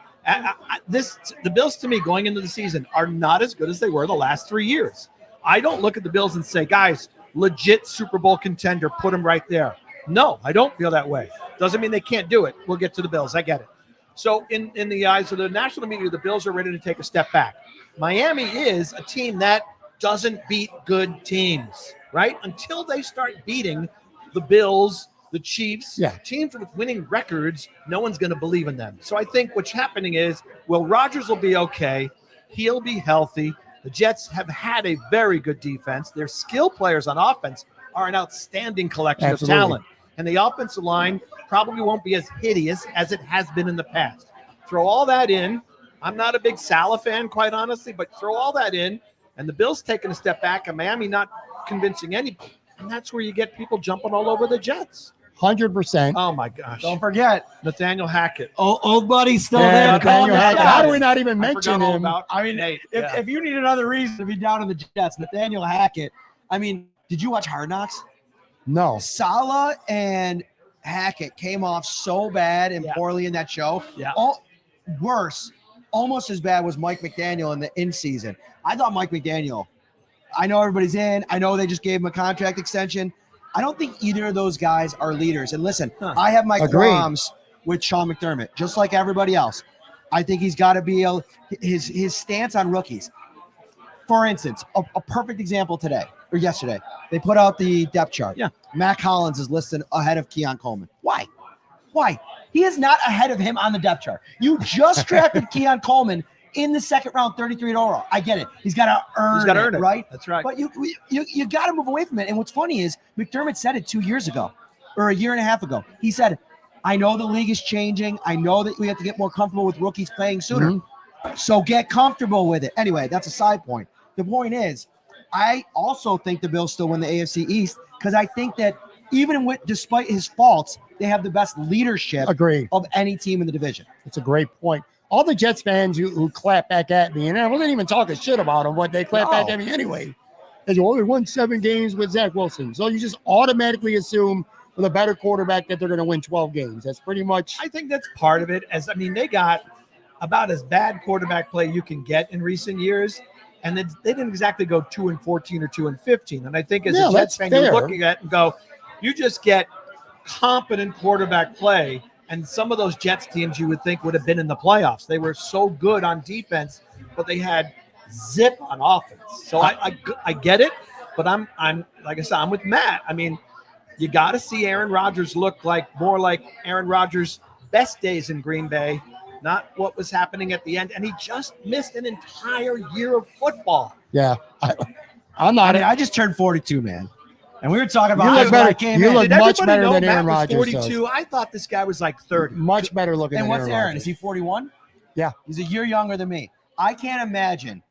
S4: The Bills to me going into the season are not as good as they were the last 3 years. I don't look at the Bills and say, guys, legit Super Bowl contender, put them right there. No, I don't feel that way. Doesn't mean they can't do it. We'll get to the Bills. I get it. So in the eyes of the national media, the Bills are ready to take a step back. Miami is a team that doesn't beat good teams, right? Until they start beating the Bills, the Chiefs, teams with winning records, no one's going to believe in them. So I think what's happening is, Rodgers will be okay. He'll be healthy. The Jets have had a very good defense. Their skill players on offense are an outstanding collection of talent. And the offensive line probably won't be as hideous as it has been in the past. Throw all that in. I'm not a big Saleh fan, quite honestly, but throw all that in, and the Bills taking a step back, and Miami not convincing anybody. And that's where you get people jumping all over the Jets.
S2: 100%.
S4: Oh, my gosh.
S3: Don't forget.
S4: Nathaniel Hackett.
S3: Old buddy's still there.
S2: Nathaniel Hackett. How do we not even mention him?
S3: If you need another reason to be down on the Jets, Nathaniel Hackett. I mean, did you watch Hard Knocks?
S2: No.
S3: Saleh and Hackett came off so bad and poorly in that show.
S4: Yeah.
S3: Worse, almost as bad was Mike McDaniel in the in-season. I thought Mike McDaniel, I know everybody's in. I know they just gave him a contract extension. I don't think either of those guys are leaders. And listen, I have my qualms with Sean McDermott, just like everybody else. I think he's got to be his stance on rookies. For instance, a perfect example today or yesterday, they put out the depth chart.
S4: Yeah.
S3: Matt Collins is listed ahead of Keon Coleman. Why? He is not ahead of him on the depth chart. You just drafted Keon Coleman in the second round, 33 overall. I get it. He's got to earn it, right?
S4: That's right.
S3: But you got to move away from it. And what's funny is McDermott said it 2 years ago or a year and a half ago. He said, I know the league is changing. I know that we have to get more comfortable with rookies playing sooner. Mm-hmm. So get comfortable with it. Anyway, that's a side point. The point is, I also think the Bills still win the AFC East because I think that despite his faults, they have the best leadership of any team in the division.
S2: It's a great point. all the Jets fans who clap back at me, and I wasn't even talking shit about them, but they clap back at me anyway. They only won 7 games with Zach Wilson. So you just automatically assume with a better quarterback that they're going to win 12 games. That's pretty much.
S4: I think that's part of it. They got about as bad quarterback play you can get in recent years. And they didn't exactly go 2-14 or 2-15. And I think as a Jets fan, you're looking at it and go, you just get competent quarterback play. And some of those Jets teams you would think would have been in the playoffs. They were so good on defense, but they had zip on offense. So I get it, but I'm like I said, I'm with Matt. I mean, you got to see Aaron Rodgers look more like Aaron Rodgers' best days in Green Bay, not what was happening at the end. And he just missed an entire year of football.
S2: Yeah, I'm not.
S3: I just turned 42, man. And we were talking about
S2: you look better. You look much better than
S4: Matt
S2: Aaron Rodgers.
S4: 42. Does. I thought this guy was like 30.
S2: Much better looking.
S3: And
S2: than
S3: what's Aaron?
S2: Rodgers.
S3: Is he 41?
S2: Yeah,
S3: he's a year younger than me. I can't imagine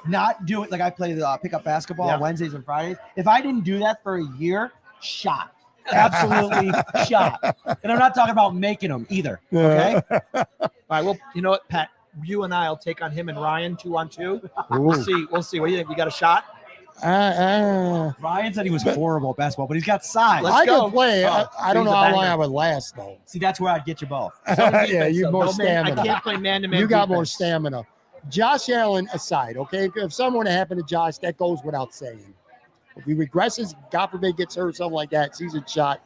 S3: not doing like I play the pickup basketball on Wednesdays and Fridays. If I didn't do that for a year, shot. Absolutely shot. And I'm not talking about making them either. Okay.
S4: All right. Well, you know what, Pat? You and I will take on him and Ryan 2-on-2. We'll see. What do you think? You got a shot?
S3: Ryan said he was horrible at basketball, but he's got size.
S2: I can play. I don't know how long I would last though.
S3: See, that's where I'd get you both.
S2: Yeah, you more stamina.
S4: I can't play man-to-man.
S2: You got more stamina. Josh Allen aside, okay? If something were to happen to Josh, that goes without saying. If he regresses, God forbid, gets hurt, something like that, season shot.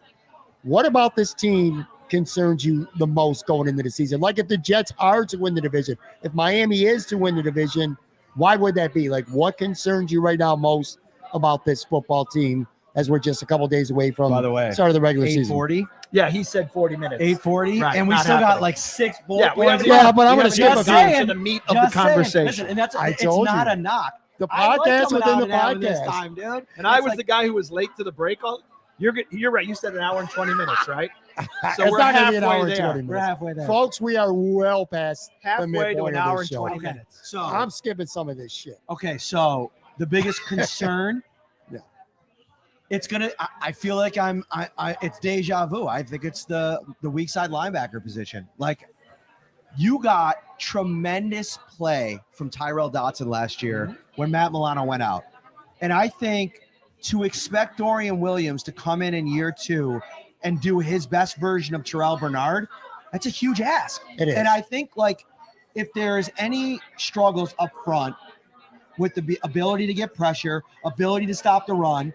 S2: What about this team concerns you the most going into the season? Like if the Jets are to win the division, if Miami is to win the division, why would that be? Like what concerns you right now most about this football team as we're just a couple of days away from the start of the regular season?
S3: 8:40?
S4: Yeah, he said 40 minutes.
S3: 8:40?
S4: Right,
S3: and we still got like 6 bullet points.
S2: Yeah, but I'm going to skip a
S4: to the meat of the conversation.
S3: Listen, and it's not a knock.
S2: The podcast within the podcast.
S3: Time, dude.
S4: And I was the guy who was late to the break. You're right. You said an hour and 20 minutes, right? So
S2: it's
S4: we're
S2: not going to be an hour
S4: halfway
S2: and 20
S4: there.
S2: minutes.
S3: We're halfway there.
S2: Folks, we are well past the
S4: Halfway to
S2: midpoint
S4: an
S2: of
S4: hour
S2: this
S4: and
S2: show.
S4: 20 minutes.
S3: So
S2: I'm skipping some of this shit.
S3: Okay, so the biggest concern, it's gonna. I feel like it's deja vu. I think it's the weak side linebacker position. Like you got tremendous play from Tyrell Dotson last year when Matt Milano went out, and I think to expect Dorian Williams to come in year 2 and do his best version of Terrell Bernard, that's a huge ask.
S2: It is.
S3: And I think like if there's any struggles up front with the ability to get pressure, ability to stop the run,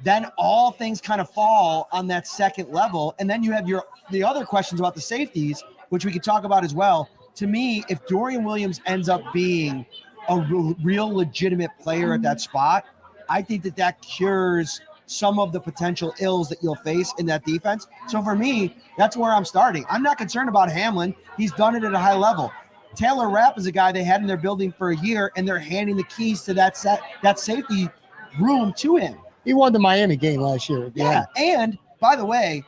S3: then all things kind of fall on that second level. And then you have the other questions about the safeties, which we could talk about as well. To me, if Dorian Williams ends up being a real legitimate player at that spot, I think that cures some of the potential ills that you'll face in that defense. So for me, that's where I'm starting. I'm not concerned about Hamlin. He's done it at a high level. Taylor Rapp is a guy they had in their building for a year, and they're handing the keys to that safety room to him.
S2: He won the Miami game last year.
S3: Yeah. And by the way,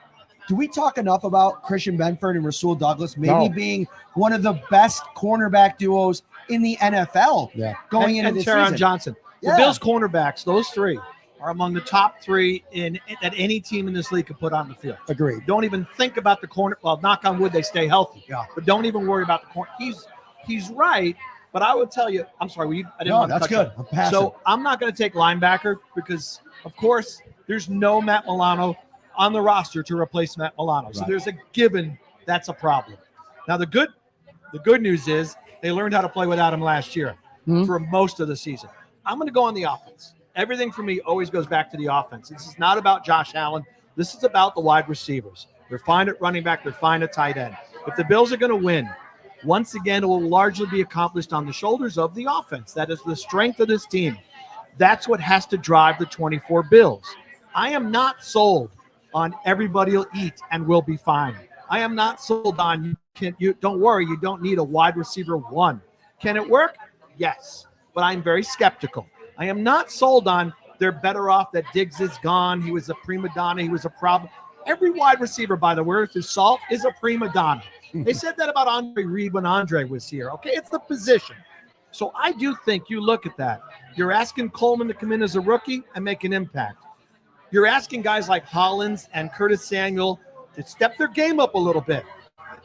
S3: do we talk enough about Christian Benford and Rasul Douglas being one of the best cornerback duos in the NFL going into this
S4: Taron
S3: season?
S4: Johnson. The Bills cornerbacks, those 3 are among the top 3 that any team in this league could put on the field.
S2: Agreed.
S4: Don't even think about the corner. Well, knock on wood, they stay healthy.
S3: Yeah.
S4: But don't even worry about the corner. He's right. But I would tell you, I'm sorry, I didn't want to
S3: that's good. I'm passing.
S4: So I'm not going to take linebacker because, of course, there's no Matt Milano on the roster to replace Matt Milano. So there's a given that's a problem. Now the good news is they learned how to play without him last year for most of the season. I'm going to go on the offense. Everything for me always goes back to the offense. This is not about Josh Allen. This is about the wide receivers. They're fine at running back. They're fine at tight end. If the Bills are going to win, once again, it will largely be accomplished on the shoulders of the offense. That is the strength of this team. That's what has to drive the 24 Bills. I am not sold on everybody will eat and will be fine. I am not sold on you don't worry, you don't need a wide receiver 1. Can it work? Yes, but I'm very skeptical. I am not sold on they're better off that Diggs is gone. He was a prima donna. He was a problem. Every wide receiver, by the word of salt, is a prima donna. They said that about Andre Reed when Andre was here. Okay, it's the position. So I do think you look at that. You're asking Coleman to come in as a rookie and make an impact. You're asking guys like Hollins and Curtis Samuel to step their game up a little bit.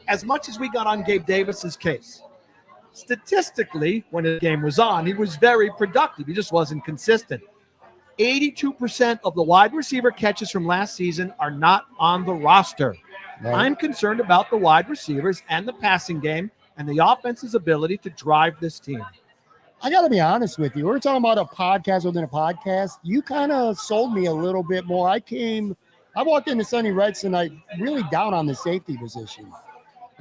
S4: as much as we got on Gabe Davis's case, statistically, when the game was on, he was very productive. He just wasn't consistent. 82% of the wide receiver catches from last season are not on the roster.
S2: Right.
S4: I'm concerned about the wide receivers and the passing game and the offense's ability to drive this team.
S2: I got to be honest with you. We're talking about a podcast within a podcast. You kind of sold me a little bit more. I walked into Sonny Red tonight really down on the safety position.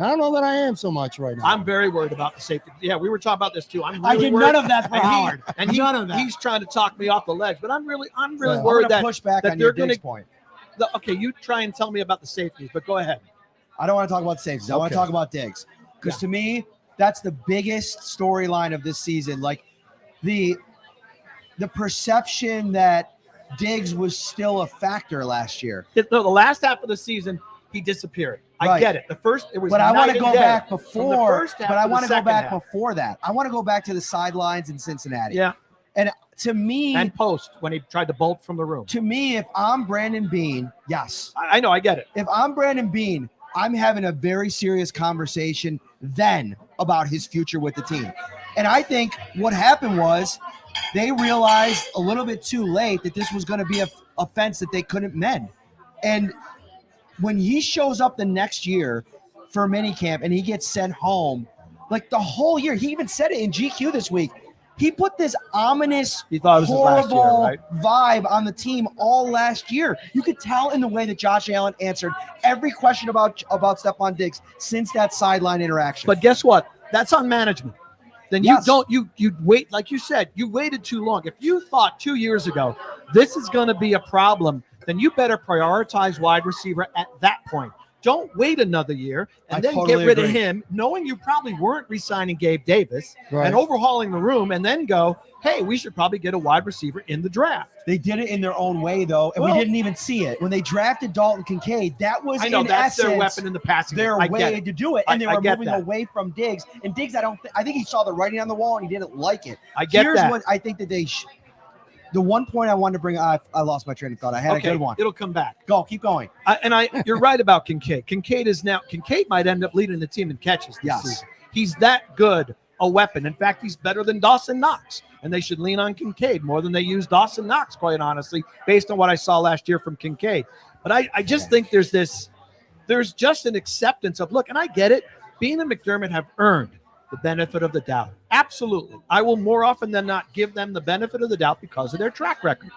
S2: I don't know that I am so much right now.
S4: I'm very worried about the safety. Yeah, we were talking about this too.
S3: I did none of that for Howard.
S4: None of that. He's trying to talk me off the ledge, but I'm really
S3: Yeah,
S4: worried that
S3: push back
S4: that
S3: on
S4: they're
S3: your
S4: going
S3: Diggs
S4: to.
S3: point.
S4: Okay, you try and tell me about the safeties, but go ahead.
S3: I don't want to talk about safeties. I want to
S4: Okay.
S3: talk about Diggs because to me, that's the biggest storyline of this season. Like the perception that Diggs was still a factor last year.
S4: No, the last half of the season, he disappeared. I
S3: Right.
S4: get it. The first, it was.
S3: But I want to
S4: night
S3: go
S4: and day
S3: back
S4: from
S3: before.
S4: the first half
S3: But I
S4: to the
S3: want to go
S4: second
S3: back
S4: half.
S3: before that. I want to go back to the sidelines in Cincinnati.
S4: Yeah,
S3: And to me,
S4: and post when he tried to bolt from the room.
S3: if I'm Brandon Beane, yes.
S4: I know, I get it.
S3: If I'm Brandon Beane, I'm having a very serious conversation then about his future with the team. And I think what happened was they realized a little bit too late that this was going to be a fence that they couldn't mend. And when he shows up the next year for minicamp and he gets sent home, like the whole year, he even said it in GQ this week. He put this ominous,
S4: He thought it was his last year,
S3: horrible
S4: right?
S3: vibe on the team all last year. You could tell in the way that Josh Allen answered every question about Stephon Diggs since that sideline interaction.
S4: But guess what? That's on management. Then
S3: Yes.
S4: you wait, like you said, you waited too long. If you thought 2 years ago this is going to be a problem, then you better prioritize wide receiver at that point. Don't wait another year and
S3: I
S4: then
S3: totally
S4: get rid of
S3: agree.
S4: him, knowing you probably weren't re-signing Gabe Davis
S2: Right.
S4: and overhauling the room, and then go, hey, we should probably get a wide receiver in the draft.
S3: They did it in their own way, though, and
S4: Well-
S3: we didn't even see it. When they drafted Dalton Kincaid, that was
S4: I know
S3: in
S4: that's
S3: essence
S4: their weapon in the passing game.
S3: their
S4: I get
S3: way
S4: it.
S3: to do it, and they
S4: I
S3: were
S4: get
S3: moving
S4: that.
S3: away from Diggs. And Diggs, I think he saw the writing on the wall and he didn't like it.
S4: I get
S3: Here's
S4: that.
S3: what I think that the one point I wanted to bring. I lost my train of thought. I had a good one.
S4: It'll come back.
S3: Keep going.
S4: You're right about Kincaid. Kincaid might end up leading the team in catches this
S3: Yes.
S4: season. He's that good a weapon. In fact, he's better than Dawson Knox, and they should lean on Kincaid more than they use Dawson Knox, quite honestly, based on what I saw last year from Kincaid. But I just think there's just an acceptance of, look, and I get it, Beane and McDermott have earned the benefit of the doubt. Absolutely. I will more often than not give them the benefit of the doubt because of their track record.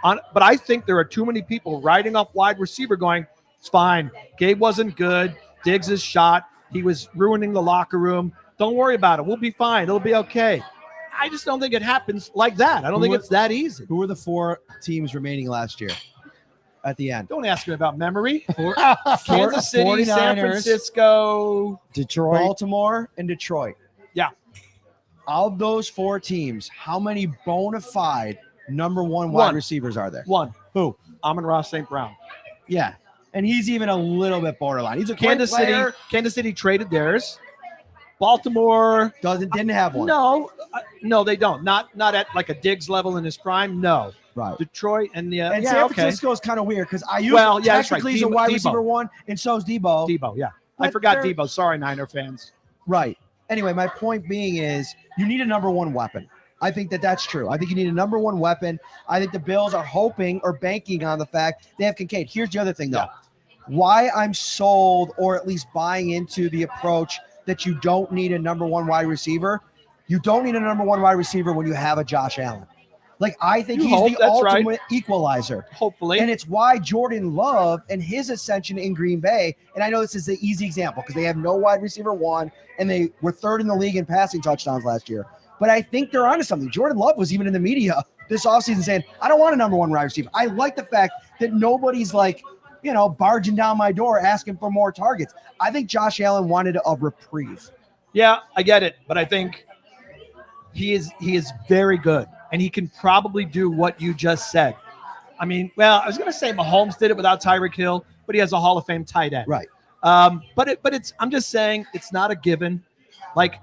S4: But I think there are too many people riding off wide receiver going, it's fine. Gabe wasn't good. Diggs is shot. He was ruining the locker room. Don't worry about it. We'll be fine. It'll be okay. I just don't think it happens like that. I don't think it's that easy.
S3: Who were the 4 teams remaining last year at the end?
S4: Don't ask me about memory. Kansas City, San
S3: 49ers,
S4: Francisco,
S2: Detroit.
S3: Baltimore, and Detroit.
S4: Yeah.
S3: Of those 4 teams, how many bona fide number 1 wide
S4: One.
S3: receivers are there?
S4: one.
S3: Who?
S4: Amon-Ra St. Brown.
S3: Yeah. And he's even a little bit borderline. He's a great
S4: Kansas City.
S3: player.
S4: Kansas City traded theirs. Baltimore.
S3: Didn't have one.
S4: No, they don't. Not at like a Diggs level in his prime. No.
S3: Right.
S4: Detroit and
S3: And
S4: yeah,
S3: San
S4: okay.
S3: Francisco is kind of weird because I
S4: Well, yeah, that's right.
S3: technically he's a
S4: Debo-
S3: wide
S4: Debo.
S3: receiver 1, and so is Debo.
S4: Debo, yeah. I
S3: But
S4: forgot
S3: they're-
S4: Debo. Sorry, Niner fans.
S3: Right. Anyway, my point being is you need a number 1 weapon. I think that's true. I think you need a number 1 weapon. I think the Bills are hoping or banking on the fact they have Kincaid. Here's the other thing, though.
S4: Yeah.
S3: Why I'm sold or at least buying into the approach that you don't need a number 1 wide receiver. You don't need a number 1 wide receiver when you have a Josh Allen. Like, I think
S4: You
S3: he's
S4: hope,
S3: the
S4: that's right.
S3: ultimate equalizer.
S4: Hopefully.
S3: And it's why Jordan Love and his ascension in Green Bay, and I know this is the easy example because they have no wide receiver 1, and they were 3rd in the league in passing touchdowns last year. But I think they're onto something. Jordan Love was even in the media this offseason saying, I don't want a number 1 wide receiver. I like the fact that nobody's like, barging down my door asking for more targets. I think Josh Allen wanted a reprieve.
S4: Yeah, I get it, but I think he is very good, and he can probably do what you just said. I mean, well, I was going to say Mahomes did it without Tyreek Hill, but he has a Hall of Fame tight end.
S3: Right.
S4: But it's I'm just saying it's not a given. Like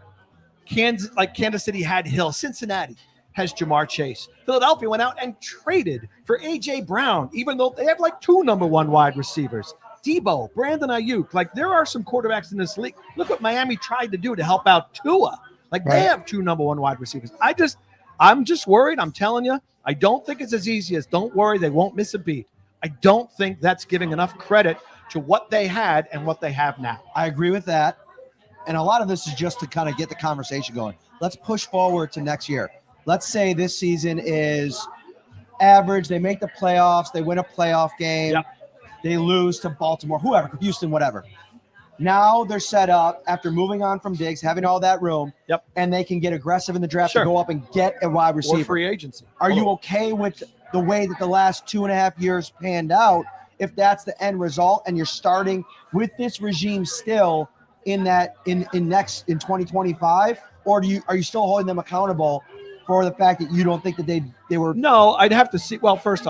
S4: Kansas City had Hill, Cincinnati has Jamar Chase. Philadelphia went out and traded for A.J. Brown, even though they have like 2 number 1 wide receivers. Debo, Brandon Ayuk. Like, there are some quarterbacks in this league. Look what Miami tried to do to help out Tua. Like, they have 2 number 1 wide receivers. I'm just worried. I'm telling you, I don't think it's as easy as don't worry, they won't miss a beat. I don't think that's giving enough credit to what they had and what they have now.
S3: I agree with that. And a lot of this is just to kind of get the conversation going. Let's push forward to next year. Let's say this season is average. They make the playoffs. They win a playoff game.
S4: Yep.
S3: They lose to Baltimore, whoever, Houston, whatever. Now they're set up after moving on from Diggs, having all that room, and they can get aggressive in the draft to go up and get a wide receiver.
S4: Or free agency.
S3: Are you okay with the way that the last 2.5 years panned out if that's the end result and you're starting with this regime still in 2025? Or are you still holding them accountable for the fact that you don't think that they were?
S4: No, I'd have to see. Well, first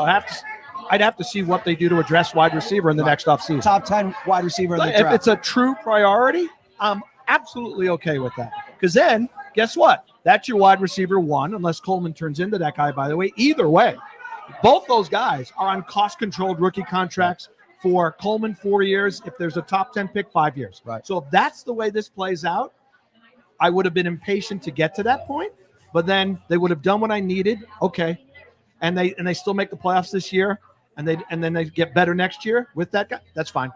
S4: I'd have to see what they do to address wide receiver in the next offseason.
S3: Top 10 wide receiver in the draft.
S4: If it's a true priority, I'm absolutely okay with that. Because then, guess what? That's your wide receiver 1, unless Coleman turns into that guy, by the way. Either way, both those guys are on cost-controlled rookie contracts. For Coleman, 4 years. If there's a top 10 pick, 5 years.
S3: Right.
S4: So if that's the way this plays out, I would have been impatient to get to that point. But then they would have done what I needed. Okay. And they still make the playoffs this year. And then they get better next year with that guy. That's fine.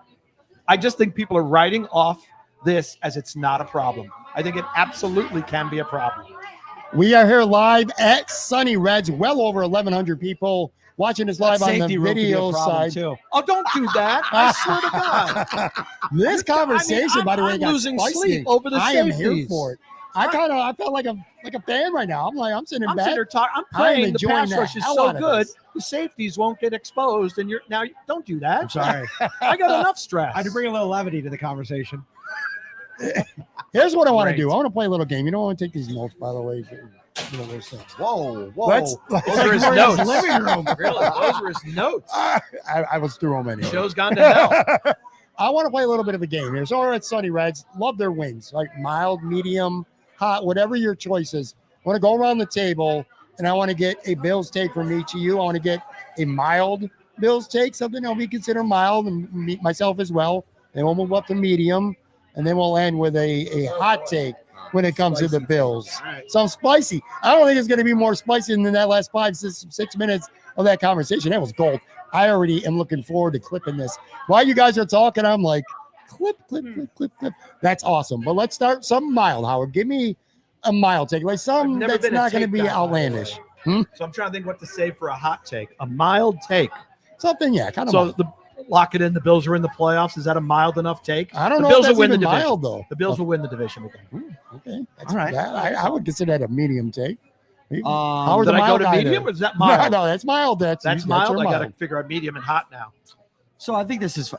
S4: I just think people are writing off this as it's not a problem. I think it absolutely can be a problem.
S2: We are here live at Sonny Red's. Well over 1,100 people watching us live on the video side.
S3: Too.
S4: Oh, don't do that. I swear to God.
S2: This conversation, by the way,
S4: I'm
S2: got
S4: losing
S2: spicy.
S4: sleep over the
S2: I
S4: safeties.
S2: am here for it. I felt like a fan right now. I'm sitting
S4: I'm
S2: back.
S4: sitting there I'm playing. The
S2: enjoying
S4: pass
S2: the
S4: rush is
S2: hell
S4: so
S2: out of
S4: good.
S2: this.
S4: The safeties won't get exposed, and don't do that.
S3: I'm sorry.
S4: I got enough stress.
S3: I had to bring a little levity to the conversation.
S2: Here's what I want to
S4: Great.
S2: do. I want to play a little game. You don't want to take these notes, by the way. You know, those things.
S3: Whoa.
S2: Let's
S4: Those are his notes.
S2: living room.
S4: Really, those were his notes.
S2: I was through them anyway.
S4: Show's gone to hell.
S2: I want to play a little bit of a game here. So we're at Sonny Reds. Love their wings, like mild, medium, hot, whatever your choice is. I want to go around the table, and I want to get a Bills take from each of you. I want to get a mild Bills take, something that we consider mild, and myself as well. Then we'll move up to medium, and then we'll end with a hot take when it comes to the Bills.
S4: Right.
S2: So I'm spicy. I don't think it's going to be more spicy than that last 6 minutes of that conversation. That was gold. I already am looking forward to clipping this. While you guys are talking, I'm like, clip. That's awesome. But let's start something mild, Howard. Give me a mild take, like something that's not going to be outlandish.
S4: So I'm trying to think what to say for a hot take. A mild take.
S2: Something, yeah, kind of.
S4: So
S2: mild.
S4: lock it in. The Bills are in the playoffs. Is that a mild enough take?
S2: I don't
S4: the
S2: know
S4: Bills
S2: if that's
S4: will win the
S2: even
S4: division.
S2: mild, though.
S4: The Bills will win the division again.
S2: Okay. That's
S3: All right.
S2: I would consider that a medium take.
S3: Howard,
S4: Did I go to medium or is that mild?
S2: No, that's mild. That's
S4: mild.
S2: your
S4: I got to figure out medium and hot now.
S3: So I think this is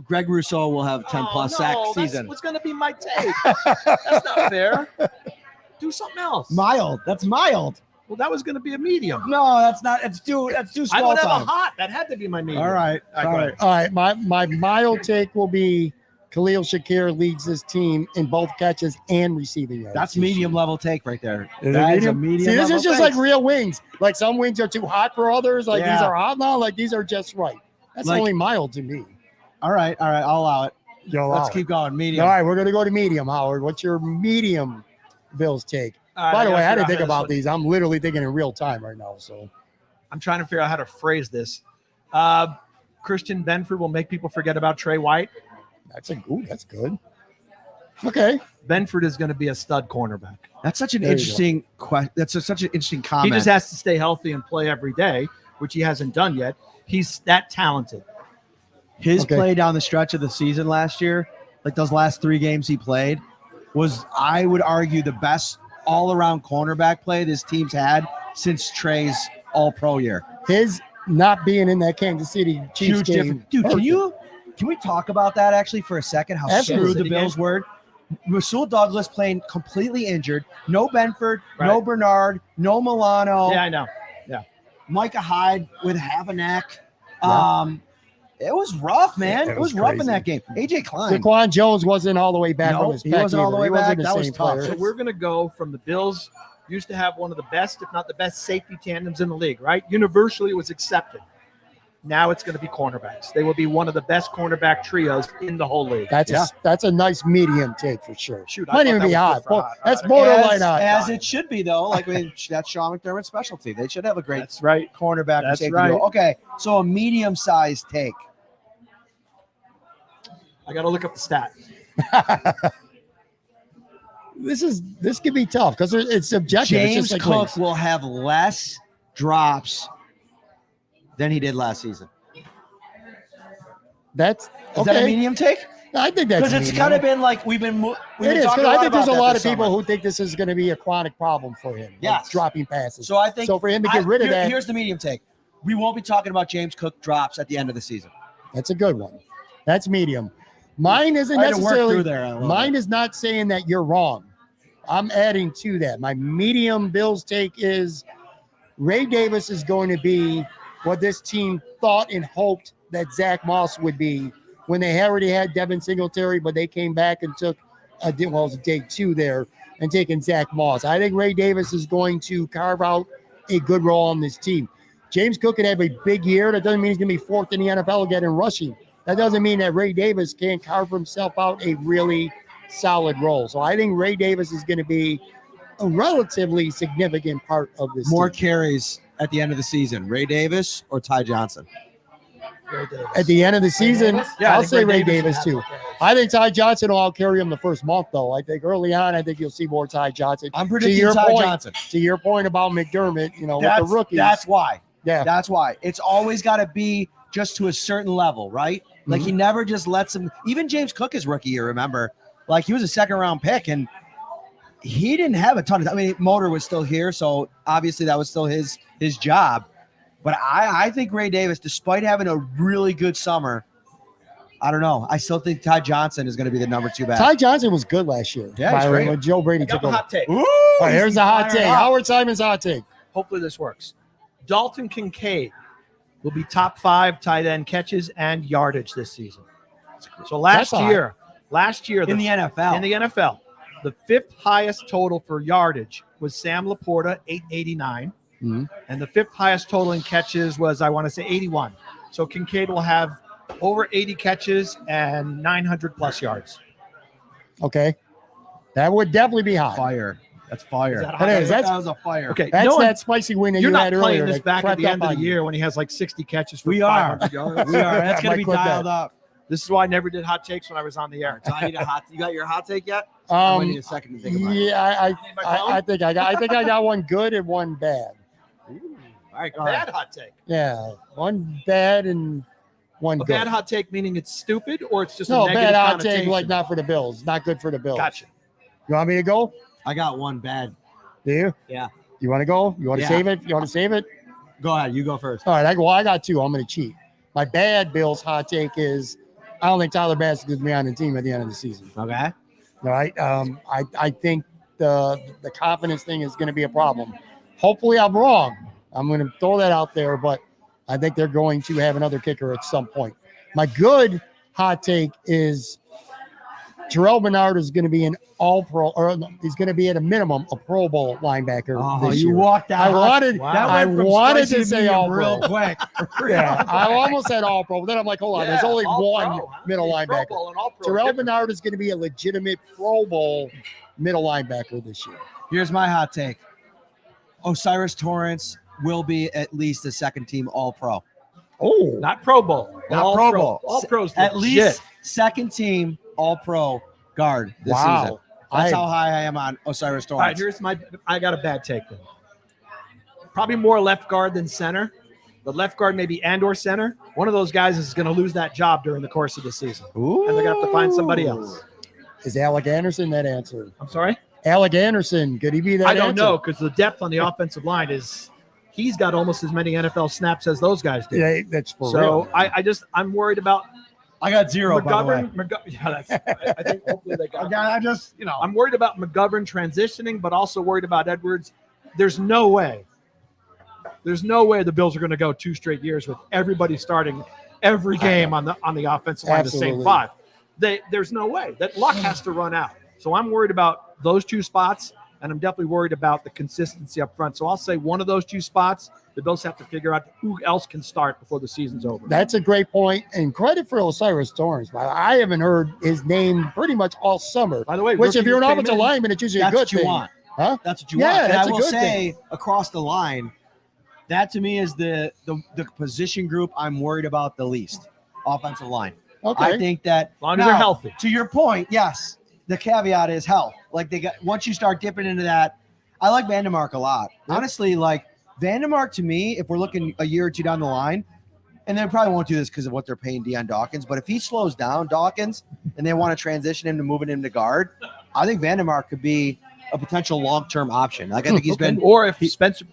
S3: Greg Rousseau will have 10 plus sack season.
S4: That's going to be my take. That's not fair. Do something else.
S3: Mild. That's mild.
S4: Well, that was going to be a medium.
S3: No, that's not. That's too
S4: I
S3: small
S4: would have
S3: time.
S4: a hot. That had to be my medium.
S3: All right.
S4: All right.
S2: All right. My mild take will be Khalil Shakir leads this team in both catches and receiving yards.
S3: That's medium level take right there.
S2: Is it
S3: That is
S2: medium?
S3: a medium.
S2: See, this
S3: level
S2: is just
S3: take.
S2: like real wings. Like some wings are too hot for others. Like these
S3: Yeah.
S2: are hot now. Like these are just right. That's
S3: Like-
S2: only mild to me.
S3: All right. I'll allow it. Let's keep going. Medium.
S2: All right, we're going to go to medium, Howard. What's your medium Bills take?
S4: All right,
S2: By the way, I had to
S4: gotta
S2: think
S4: figure out how
S2: about
S4: this
S2: these. I'm literally thinking in real time right now. So
S4: I'm trying to figure out how to phrase this. Christian Benford will make people forget about Trey White.
S2: that's good. Okay.
S4: Benford is going to be a stud cornerback.
S3: That's such an
S2: There you
S3: interesting question. That's such an interesting
S4: He
S3: comment.
S4: just has to stay healthy and play every day, which he hasn't done yet. He's that talented.
S3: His
S2: Okay.
S3: play down the stretch of the season last year, like those last 3 games he played, was, I would argue, the best all-around cornerback play this team's had since Trey's All-Pro year.
S2: His not being in that Kansas City Chiefs
S3: Huge
S2: game.
S3: difference. Dude, can we talk about that actually for a second? How
S2: Absolutely.
S3: screwed the Bills were? Rasul Douglas playing completely injured. No Benford, no
S4: Right.
S3: Bernard, no Milano.
S4: Yeah, I know.
S3: Micah Hyde with half a neck.
S2: Yeah.
S3: It was rough, man.
S2: Yeah,
S3: it was rough in
S2: crazy.
S3: that game. AJ Klein.
S2: Daquan Jones wasn't all the way back
S3: No,
S2: from his
S3: he
S2: pec
S3: wasn't all the
S2: either.
S3: way
S2: He wasn't
S3: back.
S2: the
S3: That was
S2: same
S3: tough.
S2: player.
S4: So we're going to go from the Bills used to have one of the best, if not the best, safety tandems in the league, right? Universally, it was accepted. Now it's going to be cornerbacks. They will be one of the best cornerback trios in the whole league.
S2: That's a nice medium take for sure.
S4: Shoot,
S2: might even be hot. That's borderline hot.
S3: As it should be, though. Like, I mean, that's Sean McDermott's specialty. They should have a great
S4: That's right.
S3: cornerback.
S4: That's
S3: safety
S4: right.
S3: duo. Okay, so a medium-sized take.
S4: I got to look up the stat.
S2: This could be tough because it's subjective.
S3: James
S2: it's just
S3: Cook
S2: like
S3: will have less drops than he did last season.
S2: That's
S3: Is that a medium take?
S2: I think that's
S3: Because it's kind of been like we've been
S2: it is because I think there's a lot of people
S3: who.
S2: who think this is going to be a chronic problem for him.
S3: Yes.
S2: Like dropping passes.
S3: So I think
S2: for him to get rid of that,
S3: here's the medium take. We won't be talking about James Cook drops at the end of the season.
S2: that's a good one. That's medium. Mine isn't
S3: I had to work
S2: necessarily.
S3: through there a little
S2: Mine
S3: bit.
S2: is not saying that you're wrong. I'm adding to that. My medium Bills take is Ray Davis is going to be what this team thought and hoped that Zach Moss would be when they already had Devin Singletary, but they came back and took it was day 2 there and taking Zach Moss. I think Ray Davis is going to carve out a good role on this team. James Cook could have a big year. That doesn't mean he's going to be 4th in the NFL again in rushing. That doesn't mean that Ray Davis can't carve himself out a really solid role. So I think Ray Davis is going to be a relatively significant part of this
S3: More
S2: team.
S3: carries at the end of the season, Ray Davis or Ty Johnson?
S4: Ray Davis.
S2: At the end of the season,
S4: Yeah, I
S2: I'll
S4: think
S2: say Ray
S4: will
S2: Davis
S4: have
S2: too.
S4: more carries.
S2: I think Ty Johnson will outcarry him the first month, though. I think early on, I think you'll see more Ty Johnson.
S3: I'm
S2: To
S3: predicting
S2: your
S3: Ty
S2: point,
S3: Johnson.
S2: To your point about McDermott, with the rookies.
S3: That's why.
S2: Yeah.
S3: That's why. It's always got to be just to a certain level, right? Like he never just lets him. Even James Cook his rookie year, remember? Like he was a 2nd-round pick, and he didn't have a ton of. I mean, Motor was still here, so obviously that was still his job. But I think Ray Davis, despite having a really good summer, I don't know. I still think Ty Johnson is going to be the number 2 back.
S2: Ty Johnson was good last year.
S3: Yeah,
S2: by
S3: he's
S2: the way,
S3: great.
S2: when Joe Brady
S4: I got
S2: took
S4: the
S2: over.
S4: hot take.
S3: Ooh,
S2: All right, here's the hot
S3: fired
S2: take.
S3: up.
S2: Howard Simon's hot take.
S4: Hopefully this works. Dalton Kincaid will be top 5 tight end catches and yardage this season. So last
S2: That's
S4: year,
S3: in the NFL.
S4: in the NFL, the 5th highest total for yardage was Sam Laporta, 889.
S2: Mhm.
S4: And the 5th highest total in catches was, I want to say, 81. So Kincaid will have over 80 catches and 900 plus yards.
S2: Okay. That would definitely be hot.
S3: Fire. That's fire.
S4: Is that
S2: That is.
S3: That was a fire.
S4: Okay,
S2: That's
S4: no one-
S2: that spicy win that
S4: you're
S2: you
S4: not
S2: had
S4: playing
S2: earlier.
S4: this
S2: that
S4: back at
S2: crept
S4: the
S2: up
S4: end of
S2: on
S4: the
S2: you.
S4: year when he has like 60 catches for
S3: We are.
S4: 500 yards.
S3: We are. That's
S2: I
S3: going to
S2: might
S3: be
S2: clip that.
S3: dialed up.
S4: This is why I never did hot takes when I was on the air.
S3: So I need a hot. You got your hot take yet? I might need a second to think about it.
S2: Yeah,
S4: Need my phone?
S2: I think I got one good and one bad.
S3: All right,
S4: A
S3: go ahead.
S4: bad hot take.
S2: Yeah, one bad and one
S4: A
S2: good.
S4: bad hot take meaning it's stupid or it's just
S2: No,
S4: a negative
S2: bad hot take
S4: connotation?
S2: like not for the Bills. Not good for the Bills.
S4: Gotcha.
S2: You want me to go?
S3: I got one bad.
S2: Do you?
S3: Yeah.
S2: You want to go? You want to
S3: Yeah.
S2: save it? You want to save it?
S3: Go ahead. You go first.
S2: All right. I got 2. I'm going to cheat. My bad Bills hot take is I don't think Tyler Bass is going to be on the team at the end of the season.
S3: Okay.
S2: All right. I think the confidence thing is going to be a problem. Hopefully I'm wrong. I'm going to throw that out there, but I think they're going to have another kicker at some point. My good hot take is Terrell Bernard is going to be an all-pro, or he's going to be at a minimum a Pro Bowl linebacker
S3: Oh,
S2: this
S3: you
S2: year.
S3: walked out.
S2: I wanted,
S4: Wow.
S3: That
S2: I
S3: went from
S2: wanted
S3: spicy
S2: to say
S3: medium
S2: all-pro.
S3: real quick.
S2: Yeah, I almost said all-pro, but then I'm like, hold on, there's
S4: Yeah,
S2: only
S4: all
S2: one
S4: pro, huh?
S2: middle
S4: Pro
S2: linebacker.
S4: Bowl and all pro.
S2: Terrell
S4: Different.
S2: Bernard is going to be a legitimate Pro Bowl middle linebacker this year.
S3: Here's my hot take. Osiris Torrance will be at least a 2nd-team All-Pro.
S2: Oh,
S4: Not Pro Bowl.
S3: Not
S4: all
S3: Pro Bowl.
S4: All pros.
S3: At
S4: legit.
S3: least 2nd-team All-Pro guard this season.
S2: wow.
S3: That's how high I am on Osiris
S4: All right,
S3: Torrance.
S4: I got a bad take then. Probably more left guard than center, but left guard maybe and/or center. One of those guys is going to lose that job during the course of the season,
S3: Ooh.
S4: and they're going to have to find somebody else.
S2: Is Alec Anderson that answer?
S4: I'm sorry,
S2: Alec Anderson, could he be that
S4: I don't
S2: answer?
S4: know because the depth on the offensive line he's got almost as many NFL snaps as those guys do.
S2: Yeah, that's for
S4: So
S2: real.
S4: I'm worried about
S3: I got 0, by the way.
S4: Yeah, I think hopefully they got.
S3: I just,
S4: I'm worried about McGovern transitioning, but also worried about Edwards. There's no way the Bills are going to go 2 straight years with everybody starting every game on the offensive line, the same
S2: Absolutely.
S4: 5. There's no way. That luck has to run out. So I'm worried about those 2 spots, and I'm definitely worried about the consistency up front. So I'll say one of those two spots, the Bills have to figure out who else can start before the season's over.
S2: That's a great point, and credit for Osiris Torrance. I haven't heard his name pretty much all summer.
S4: By the way,
S2: which if you're an
S4: came
S2: offensive
S4: in,
S2: lineman, it's usually a
S3: That's
S2: good
S3: what you
S2: thing.
S3: want.
S2: Huh?
S3: That's what you
S2: Yeah,
S3: want. And
S2: that's
S3: I
S2: a
S3: will
S2: good
S3: say across the line, that to me is the position group I'm worried about the least. Offensive line.
S2: Okay.
S3: I think that
S4: As long as they're healthy.
S3: To your point, yes. The caveat is health. Like once you start dipping into that, I like Vandermark a lot.
S2: Yep.
S3: Honestly, like Vandermark to me, if we're looking a year or two down the line, and they probably won't do this because of what they're paying Deion Dawkins, but if he slows down Dawkins and they want to transition him to moving him to guard, I think Vandermark could be a potential long-term option. Like I think he's been,
S4: or if Spencer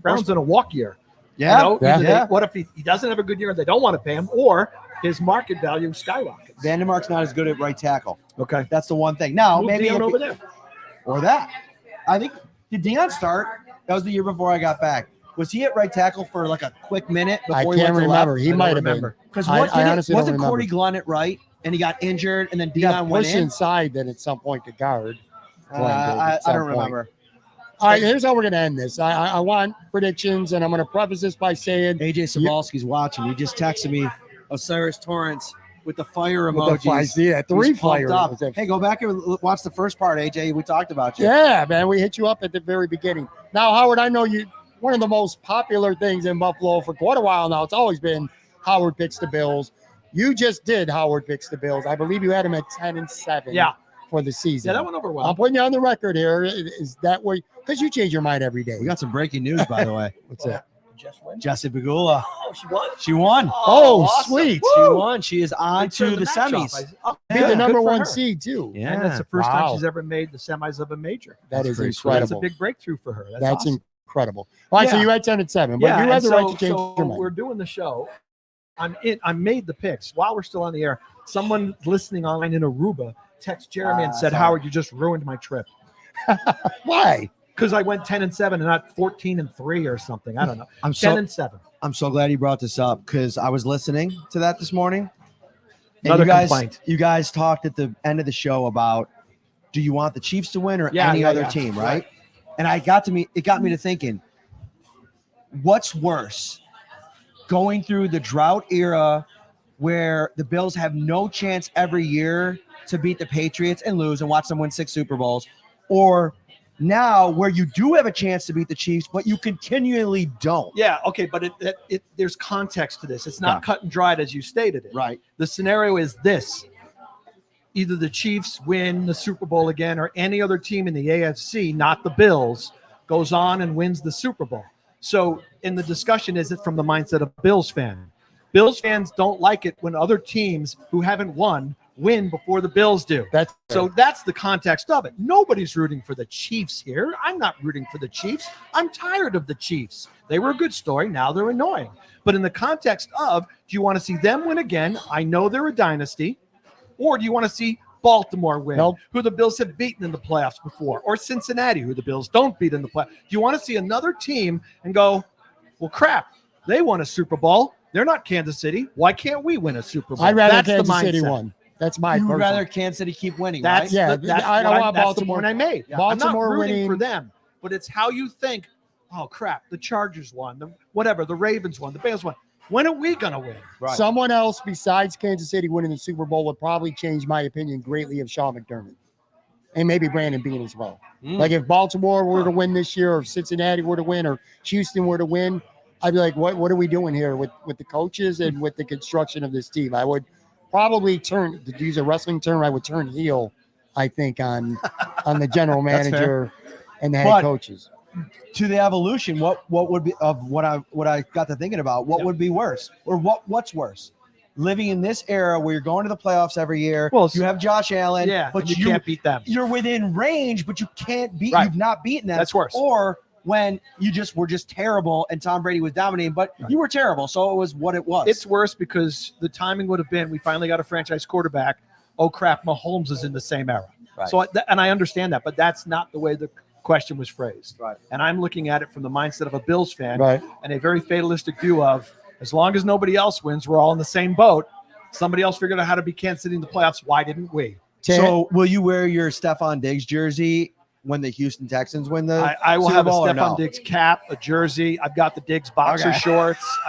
S4: Brown's in a walk year.
S3: yeah,
S2: Yeah.
S4: What if he doesn't have a good year and they don't want to pay him, or his market value skyrockets?
S3: Vandermark's not as good at right tackle.
S4: Okay.
S3: That's the one thing. Now
S4: Move
S3: maybe
S4: Deion over there.
S3: or that. I think did Deion start? That was the year before I got back. Was he at right tackle for like a quick minute
S2: I
S3: before he
S2: can't
S3: went to
S2: remember.
S3: left?
S2: He
S4: I
S2: might
S4: don't
S2: have been.
S4: remember.
S3: Because
S2: I honestly don't
S3: wasn't
S2: remember.
S3: Cordy Glenn at right, and he got injured, and then
S2: He
S3: Deion
S2: got
S3: went
S2: pushed
S3: in?
S2: inside then at some point to guard.
S3: I don't remember.
S2: All right, here's how we're going to end this. I want predictions, and I'm going to preface this by saying
S3: AJ Sabalski's watching. He just texted me Osiris Torrance with the fire
S2: with the
S3: emojis.
S2: yeah, three
S3: He's pumped
S2: fire.
S3: up. Hey, go back and watch the first part, AJ. We talked about you.
S2: Yeah, man, we hit you up at the very beginning. Now, Howard, I know you. One of the most popular things in Buffalo for quite a while now. It's always been Howard picks the Bills. You just did Howard picks the Bills. I believe you had him at 10-7.
S4: Yeah.
S2: For the season.
S4: Yeah, that went over well.
S2: I'm putting you on the record here. Is that way? Because you change your mind every day.
S3: We got some breaking news, by the way.
S2: What's that?
S3: Jessie Pegula.
S4: Oh, she won?
S3: She won.
S2: Oh,
S4: awesome.
S2: sweet.
S3: She won. She is on
S4: They
S3: to
S4: turned
S3: the
S4: match off.
S3: semis.
S2: Be
S3: Yeah,
S2: the number
S4: good for
S2: one
S4: her.
S2: seed, too.
S3: Yeah.
S4: And that's the first
S2: Wow.
S4: time she's ever made the semis of a major.
S2: That is
S3: pretty sweet.
S4: That's a
S2: incredible.
S4: big breakthrough for her.
S2: That's
S4: awesome.
S2: incredible. All right, so
S4: Yeah.
S2: you had 10-7, but you had
S4: and
S2: the right to change your mind.
S4: we're doing the show. I made the picks while we're still on the air. Someone listening online in Aruba texted Jeremy and said,
S3: sorry.
S4: "Howard, you just ruined my trip."
S2: Why?
S4: Because I went 10-7 and not 14-3 or something. I don't know.
S3: I'm so
S4: 10-7.
S3: I'm so glad you brought this up because I was listening to that this morning. And
S4: Another
S3: you guys,
S4: complaint.
S3: you guys talked at the end of the show about do you want the Chiefs to win or
S4: Yeah,
S3: any
S4: yeah,
S3: other
S4: yeah.
S3: team, right?
S4: Right.
S3: And it got me to thinking, what's worse? Going through the drought era where the Bills have no chance every year to beat the Patriots and lose and watch them win 6 Super Bowls, or now where you do have a chance to beat the Chiefs, but you continually don't.
S4: Yeah, okay, but it there's context to this. It's not cut and dried as you stated it.
S3: Right.
S4: The scenario is this. Either the Chiefs win the Super Bowl again or any other team in the AFC, not the Bills, goes on and wins the Super Bowl. So in the discussion, is it from the mindset of Bills fan? Bills fans don't like it when other teams who haven't won win before the Bills do.
S2: That's
S4: So that's the context of it. Nobody's rooting for the Chiefs here. I'm not rooting for the Chiefs. I'm tired of the Chiefs. They were a good story. Now they're annoying. But in the context of, do you want to see them win again? I know they're a dynasty. Or do you want to see Baltimore win,
S2: Nope.
S4: who the Bills have beaten in the playoffs before? Or Cincinnati, who the Bills don't beat in the playoffs? Do you want to see another team and go, well, crap, they won a Super Bowl. They're not Kansas City. Why can't we win a Super Bowl?
S2: I'd rather
S4: That's the
S2: Kansas City
S4: mindset.
S2: won. That's my
S3: You'd
S2: personal.
S3: rather Kansas City keep winning,
S4: That's
S3: right?
S2: Yeah, I don't want
S4: that's
S2: Baltimore-
S4: the point I made.
S2: Baltimore
S4: I'm not rooting
S2: winning.
S4: for them, but it's how you think. Oh crap! The Chargers won. The Ravens won. The Bears won. When are we gonna win?
S3: Right.
S2: Someone else besides Kansas City winning the Super Bowl would probably change my opinion greatly of Sean McDermott. And maybe Brandon Beane as well. Like if Baltimore were to win this year, or if Cincinnati were to win, or Houston were to win, I'd be like, what are we doing here with the coaches and with the construction of this team? I would probably turn, to use a wrestling term, I would turn heel, I think, on the general
S3: That's fair.
S2: manager and the head
S3: But-
S2: coaches.
S3: To the evolution, what would be of what I got to thinking about? What would be worse, or what's worse? Living in this era where you're going to the playoffs every year.
S4: Well,
S3: you have Josh Allen,
S4: Yeah,
S3: but
S4: you can't beat them.
S3: You're within range, but you can't beat.
S4: Right.
S3: You've not beaten them.
S4: That's worse.
S3: Or when you were just terrible and Tom Brady was dominating, but you were terrible, so it was what it was.
S4: It's worse because the timing would have been we finally got a franchise quarterback. Oh crap! Mahomes is in the same era.
S3: Right.
S4: So and I understand that, but that's not the way the question was phrased.
S3: Right.
S4: And I'm looking at it from the mindset of a Bills fan
S2: Right.
S4: and a very fatalistic view of as long as nobody else wins, we're all in the same boat. Somebody else figured out how to beat Kansas City in the playoffs. Why didn't we?
S3: So will you wear your Stephon Diggs jersey when the Houston Texans win the
S4: I will
S3: Super
S4: have a
S3: Bowl, or
S4: Stephon
S3: no?
S4: Diggs cap, a jersey. I've got the Diggs boxer
S3: Okay.
S4: shorts.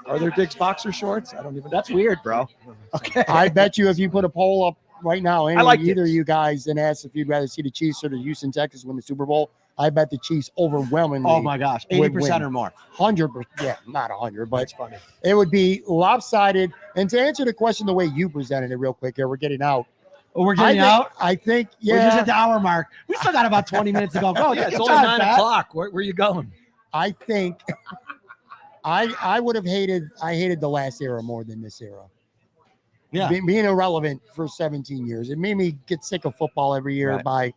S4: Are there Diggs boxer shorts? I don't even.
S3: That's weird, bro. Okay.
S2: I bet you if you put a poll up right now,
S4: like
S2: either of
S4: Diggs.
S2: you guys, and ask if you'd rather see the Chiefs or the Houston Texans win the Super Bowl, I bet the Chiefs overwhelmingly.
S3: Oh my gosh,
S2: would
S3: 80%
S2: win.
S3: or more.
S2: 100%. Yeah, not 100, but
S4: That's funny.
S2: it would be lopsided. And to answer the question the way you presented it, real quick, here we're getting out.
S3: Oh, we're getting out.
S2: I think,
S3: We're just
S2: yeah.
S3: at the hour mark. We still got about 20 minutes to go. Go.
S4: Yeah,
S3: Take
S4: it's
S3: your
S4: only
S3: time,
S4: 9
S3: Pat.
S4: o'clock. Where are you going?
S2: I think I would have hated the last era more than this era.
S3: Yeah.
S2: Being irrelevant for 17 years. It made me get sick of football every year
S3: Right.
S2: by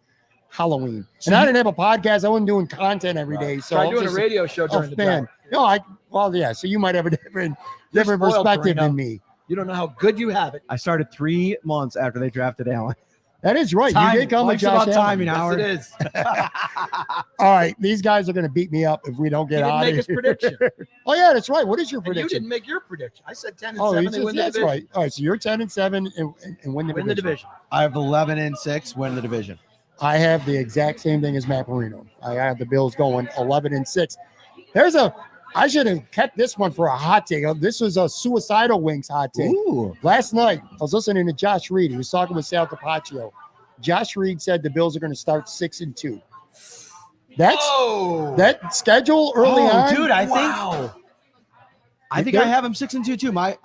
S2: Halloween.
S3: So
S2: And I
S3: you-
S2: didn't have a podcast. I wasn't doing content every day. So
S4: Try
S2: I was
S4: doing a
S2: just
S4: radio show
S2: a
S4: during the
S2: fan.
S4: day.
S2: No, yeah. So you might have a different
S4: You're spoiled,
S2: perspective
S4: Parrino.
S2: than me.
S4: You don't know how good you have it.
S3: I started 3 months after they drafted Allen.
S2: That is right.
S3: Time.
S2: You did come with
S3: Life's
S2: Josh
S3: about
S2: Allen.
S3: timing,
S4: Yes,
S3: Howard.
S4: it is.
S2: All right. These guys are going to beat me up if we don't
S4: He
S2: get
S4: didn't
S2: out
S4: make
S2: of
S4: his
S2: here.
S4: prediction.
S2: Oh, yeah, that's right. What is your
S4: And you
S2: prediction?
S4: didn't make your prediction. I said 10 and
S2: Oh,
S4: 7.
S2: you
S4: They
S2: just,
S4: win the
S2: that's
S4: division.
S2: right. All right. So you're 10-7 and win the
S4: Win the
S2: division.
S4: division.
S3: I have 11-6, win the division.
S2: I have the exact same thing as Matt Parrino. I have the Bills going 11-6. I should have kept this one for a hot take. This was a suicidal wings hot take.
S3: Ooh.
S2: Last night, I was listening to Josh Reed. He was talking with Sal Capaccio. Josh Reed said the Bills are going to start 6-2. That schedule early on.
S3: Dude, I
S4: Wow.
S3: think I have him 6-2 too. My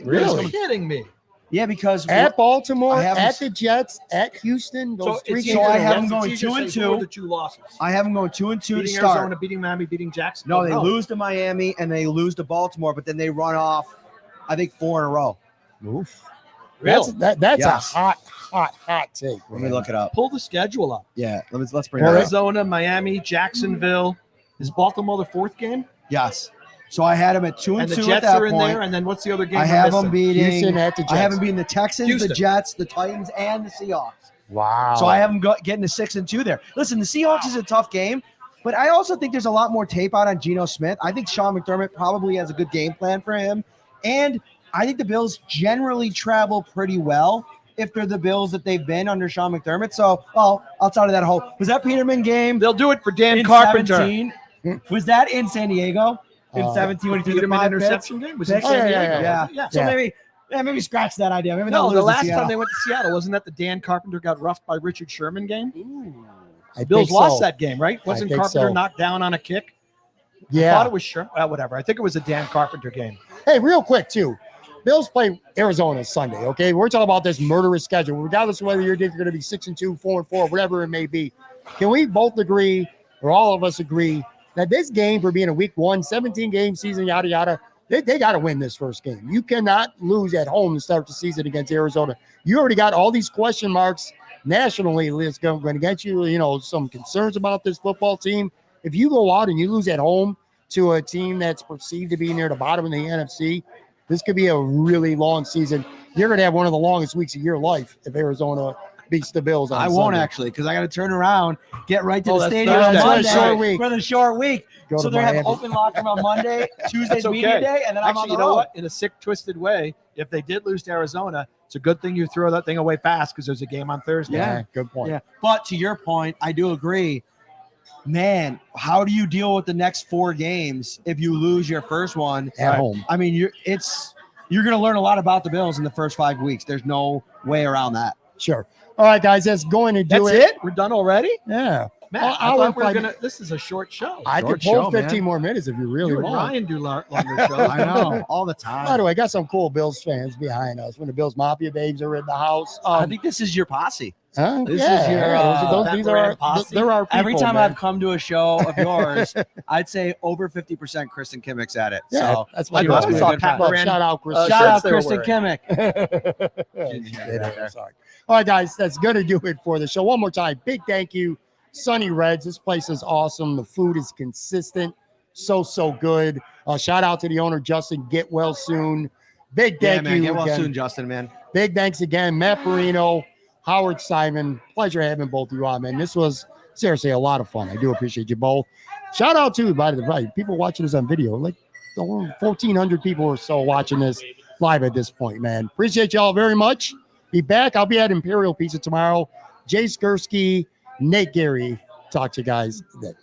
S4: Really? You're kidding me.
S3: Yeah, because
S2: At Baltimore,
S3: I have him
S2: at the Jets, at Houston, those three
S4: it's
S2: games.
S3: so I
S4: easier-
S3: have them
S4: it's
S3: going
S4: easier to
S3: 2-2.
S4: say who are the 2 losses.
S3: I have them going 2-2 to
S4: Beating
S3: start.
S4: Arizona, beating Miami, beating Jackson.
S3: No, they lose to Miami and they lose to Baltimore, but then they run off, I think, 4 in a row.
S2: Oof.
S4: Really?
S2: That's
S3: Yes.
S2: a hot take.
S3: Let me look it up.
S4: Pull the schedule up.
S3: Yeah, let's bring
S2: Well,
S3: it up.
S4: Arizona, Miami, Jacksonville. Is Baltimore the 4th game?
S3: Yes. So I had them at 2-2
S4: And the
S3: at
S4: Jets
S3: that
S4: are in
S3: point.
S4: there. And then what's the other game?
S3: I
S4: we're
S3: have
S4: missing?
S3: them beating.
S2: Houston at the Jets.
S3: I have them beating the Texans,
S4: Houston.
S3: the Jets, the Titans, and the Seahawks.
S2: Wow.
S3: So I have them getting to 6-2 there. Listen, the Seahawks is a tough game, but I also think there's a lot more tape out on Geno Smith. I think Sean McDermott probably has a good game plan for him, and I think the Bills generally travel pretty well if they're the Bills that they've been under Sean McDermott. So, outside of that whole, was that Peterman game
S4: They'll do it for Dan
S3: in
S4: Carpenter.
S3: 17? Was that in San Diego in 17 when he threw the
S4: Peterman
S3: 5
S4: interception game? Was it
S3: picks?
S4: San Diego?
S3: Yeah. So maybe scratch that idea. Maybe
S4: No,
S3: they'll
S4: the
S3: lose to
S4: last
S3: Seattle.
S4: time they went to Seattle, wasn't that the Dan Carpenter got roughed by Richard Sherman game?
S2: I
S4: Bills
S2: think
S4: lost
S2: so.
S4: that game, right? Wasn't
S2: think
S4: Carpenter
S2: so.
S4: knocked down on a kick? I
S2: Yeah.
S4: thought it was Sherman. Whatever. I think it was a Dan Carpenter game.
S2: Hey, real quick, too. Bills play Arizona Sunday, okay? We're talking about this murderous schedule. Regardless of whether you're going to be 6-2, 4-4, whatever it may be. Can we both agree, or all of us agree, that this game, for being a week 1, 17-game season, yada, yada, they got to win this first game. You cannot lose at home to start the season against Arizona. You already got all these question marks nationally going against you, some concerns about this football team. If you go out and you lose at home to a team that's perceived to be near the bottom of the NFC, this could be a really long season. You're going to have one of the longest weeks of your life if Arizona beats the Bills on
S3: I won't
S2: Sunday.
S3: actually, because I got to turn around, get right to the
S4: that's
S3: stadium
S4: Thursday.
S3: on Monday
S2: That's a short week.
S3: for the short week.
S2: Go
S3: So
S2: to
S3: they have
S2: Miami.
S3: open locker room on Monday, Tuesday's
S4: That's
S3: media
S4: okay.
S3: day, and then I'm on
S4: Actually,
S3: the
S4: you know
S3: road.
S4: what? In a sick, twisted way, if they did lose to Arizona, it's a good thing you throw that thing away fast because there's a game on Thursday.
S2: Yeah, good point.
S3: Yeah, but to your point, I do agree. Man, how do you deal with the next 4 games if you lose your first one
S2: At home.
S3: I mean, you're going to learn a lot about the Bills in the first 5 weeks. There's no way around that.
S2: Sure. All right, guys, that's going to do
S4: That's it? We're done already?
S2: Yeah.
S4: Matt,
S2: Well,
S4: I
S2: hour
S4: thought
S2: and
S4: we were
S2: five-
S4: gonna. This is a short show.
S2: I could
S3: Short
S2: pull
S3: show,
S2: 15
S3: man.
S2: more minutes if you really
S4: You and
S2: want.
S4: Ryan do longer shows.
S3: I know, all the time.
S2: By the way, I got some cool Bills fans behind us when the Bills Mafia babes are in the house.
S3: I think this is your posse.
S2: Huh?
S3: This
S2: Yeah,
S3: is your,
S2: yeah, these are our,
S4: posse.
S2: they're our people,
S3: Every time
S2: man.
S3: I've come to a show of yours, I'd say over 50% Kristen Kimmick's at it.
S2: Yeah,
S3: So
S2: that's
S4: I
S2: what
S4: thought
S2: you
S4: we
S2: are.
S4: saw Pat
S2: Well,
S4: Moran,
S2: shout out, Chris.
S3: shout out
S4: shirts they were
S3: Kristen Kimmick.
S2: Sorry. All right, guys, that's going to do it for the show. One more time, big thank you, Sonny Reds. This place is awesome. The food is consistent, so good. Shout out to the owner, Justin. Get well soon. Big
S3: Yeah,
S2: thank
S3: man.
S2: you
S3: Get well
S2: again.
S3: soon, Justin, man.
S2: Big thanks again, Matt Parrino, Howard Simon. Pleasure having both of you on, man. This was seriously a lot of fun. I do appreciate you both. Shout out to, by the way, people watching this on video, like 1,400 people or so watching this live at this point, man. Appreciate y'all very much. Be back. I'll be at Imperial Pizza tomorrow. Jay Skursky Nate Geary. Talk to you guys then.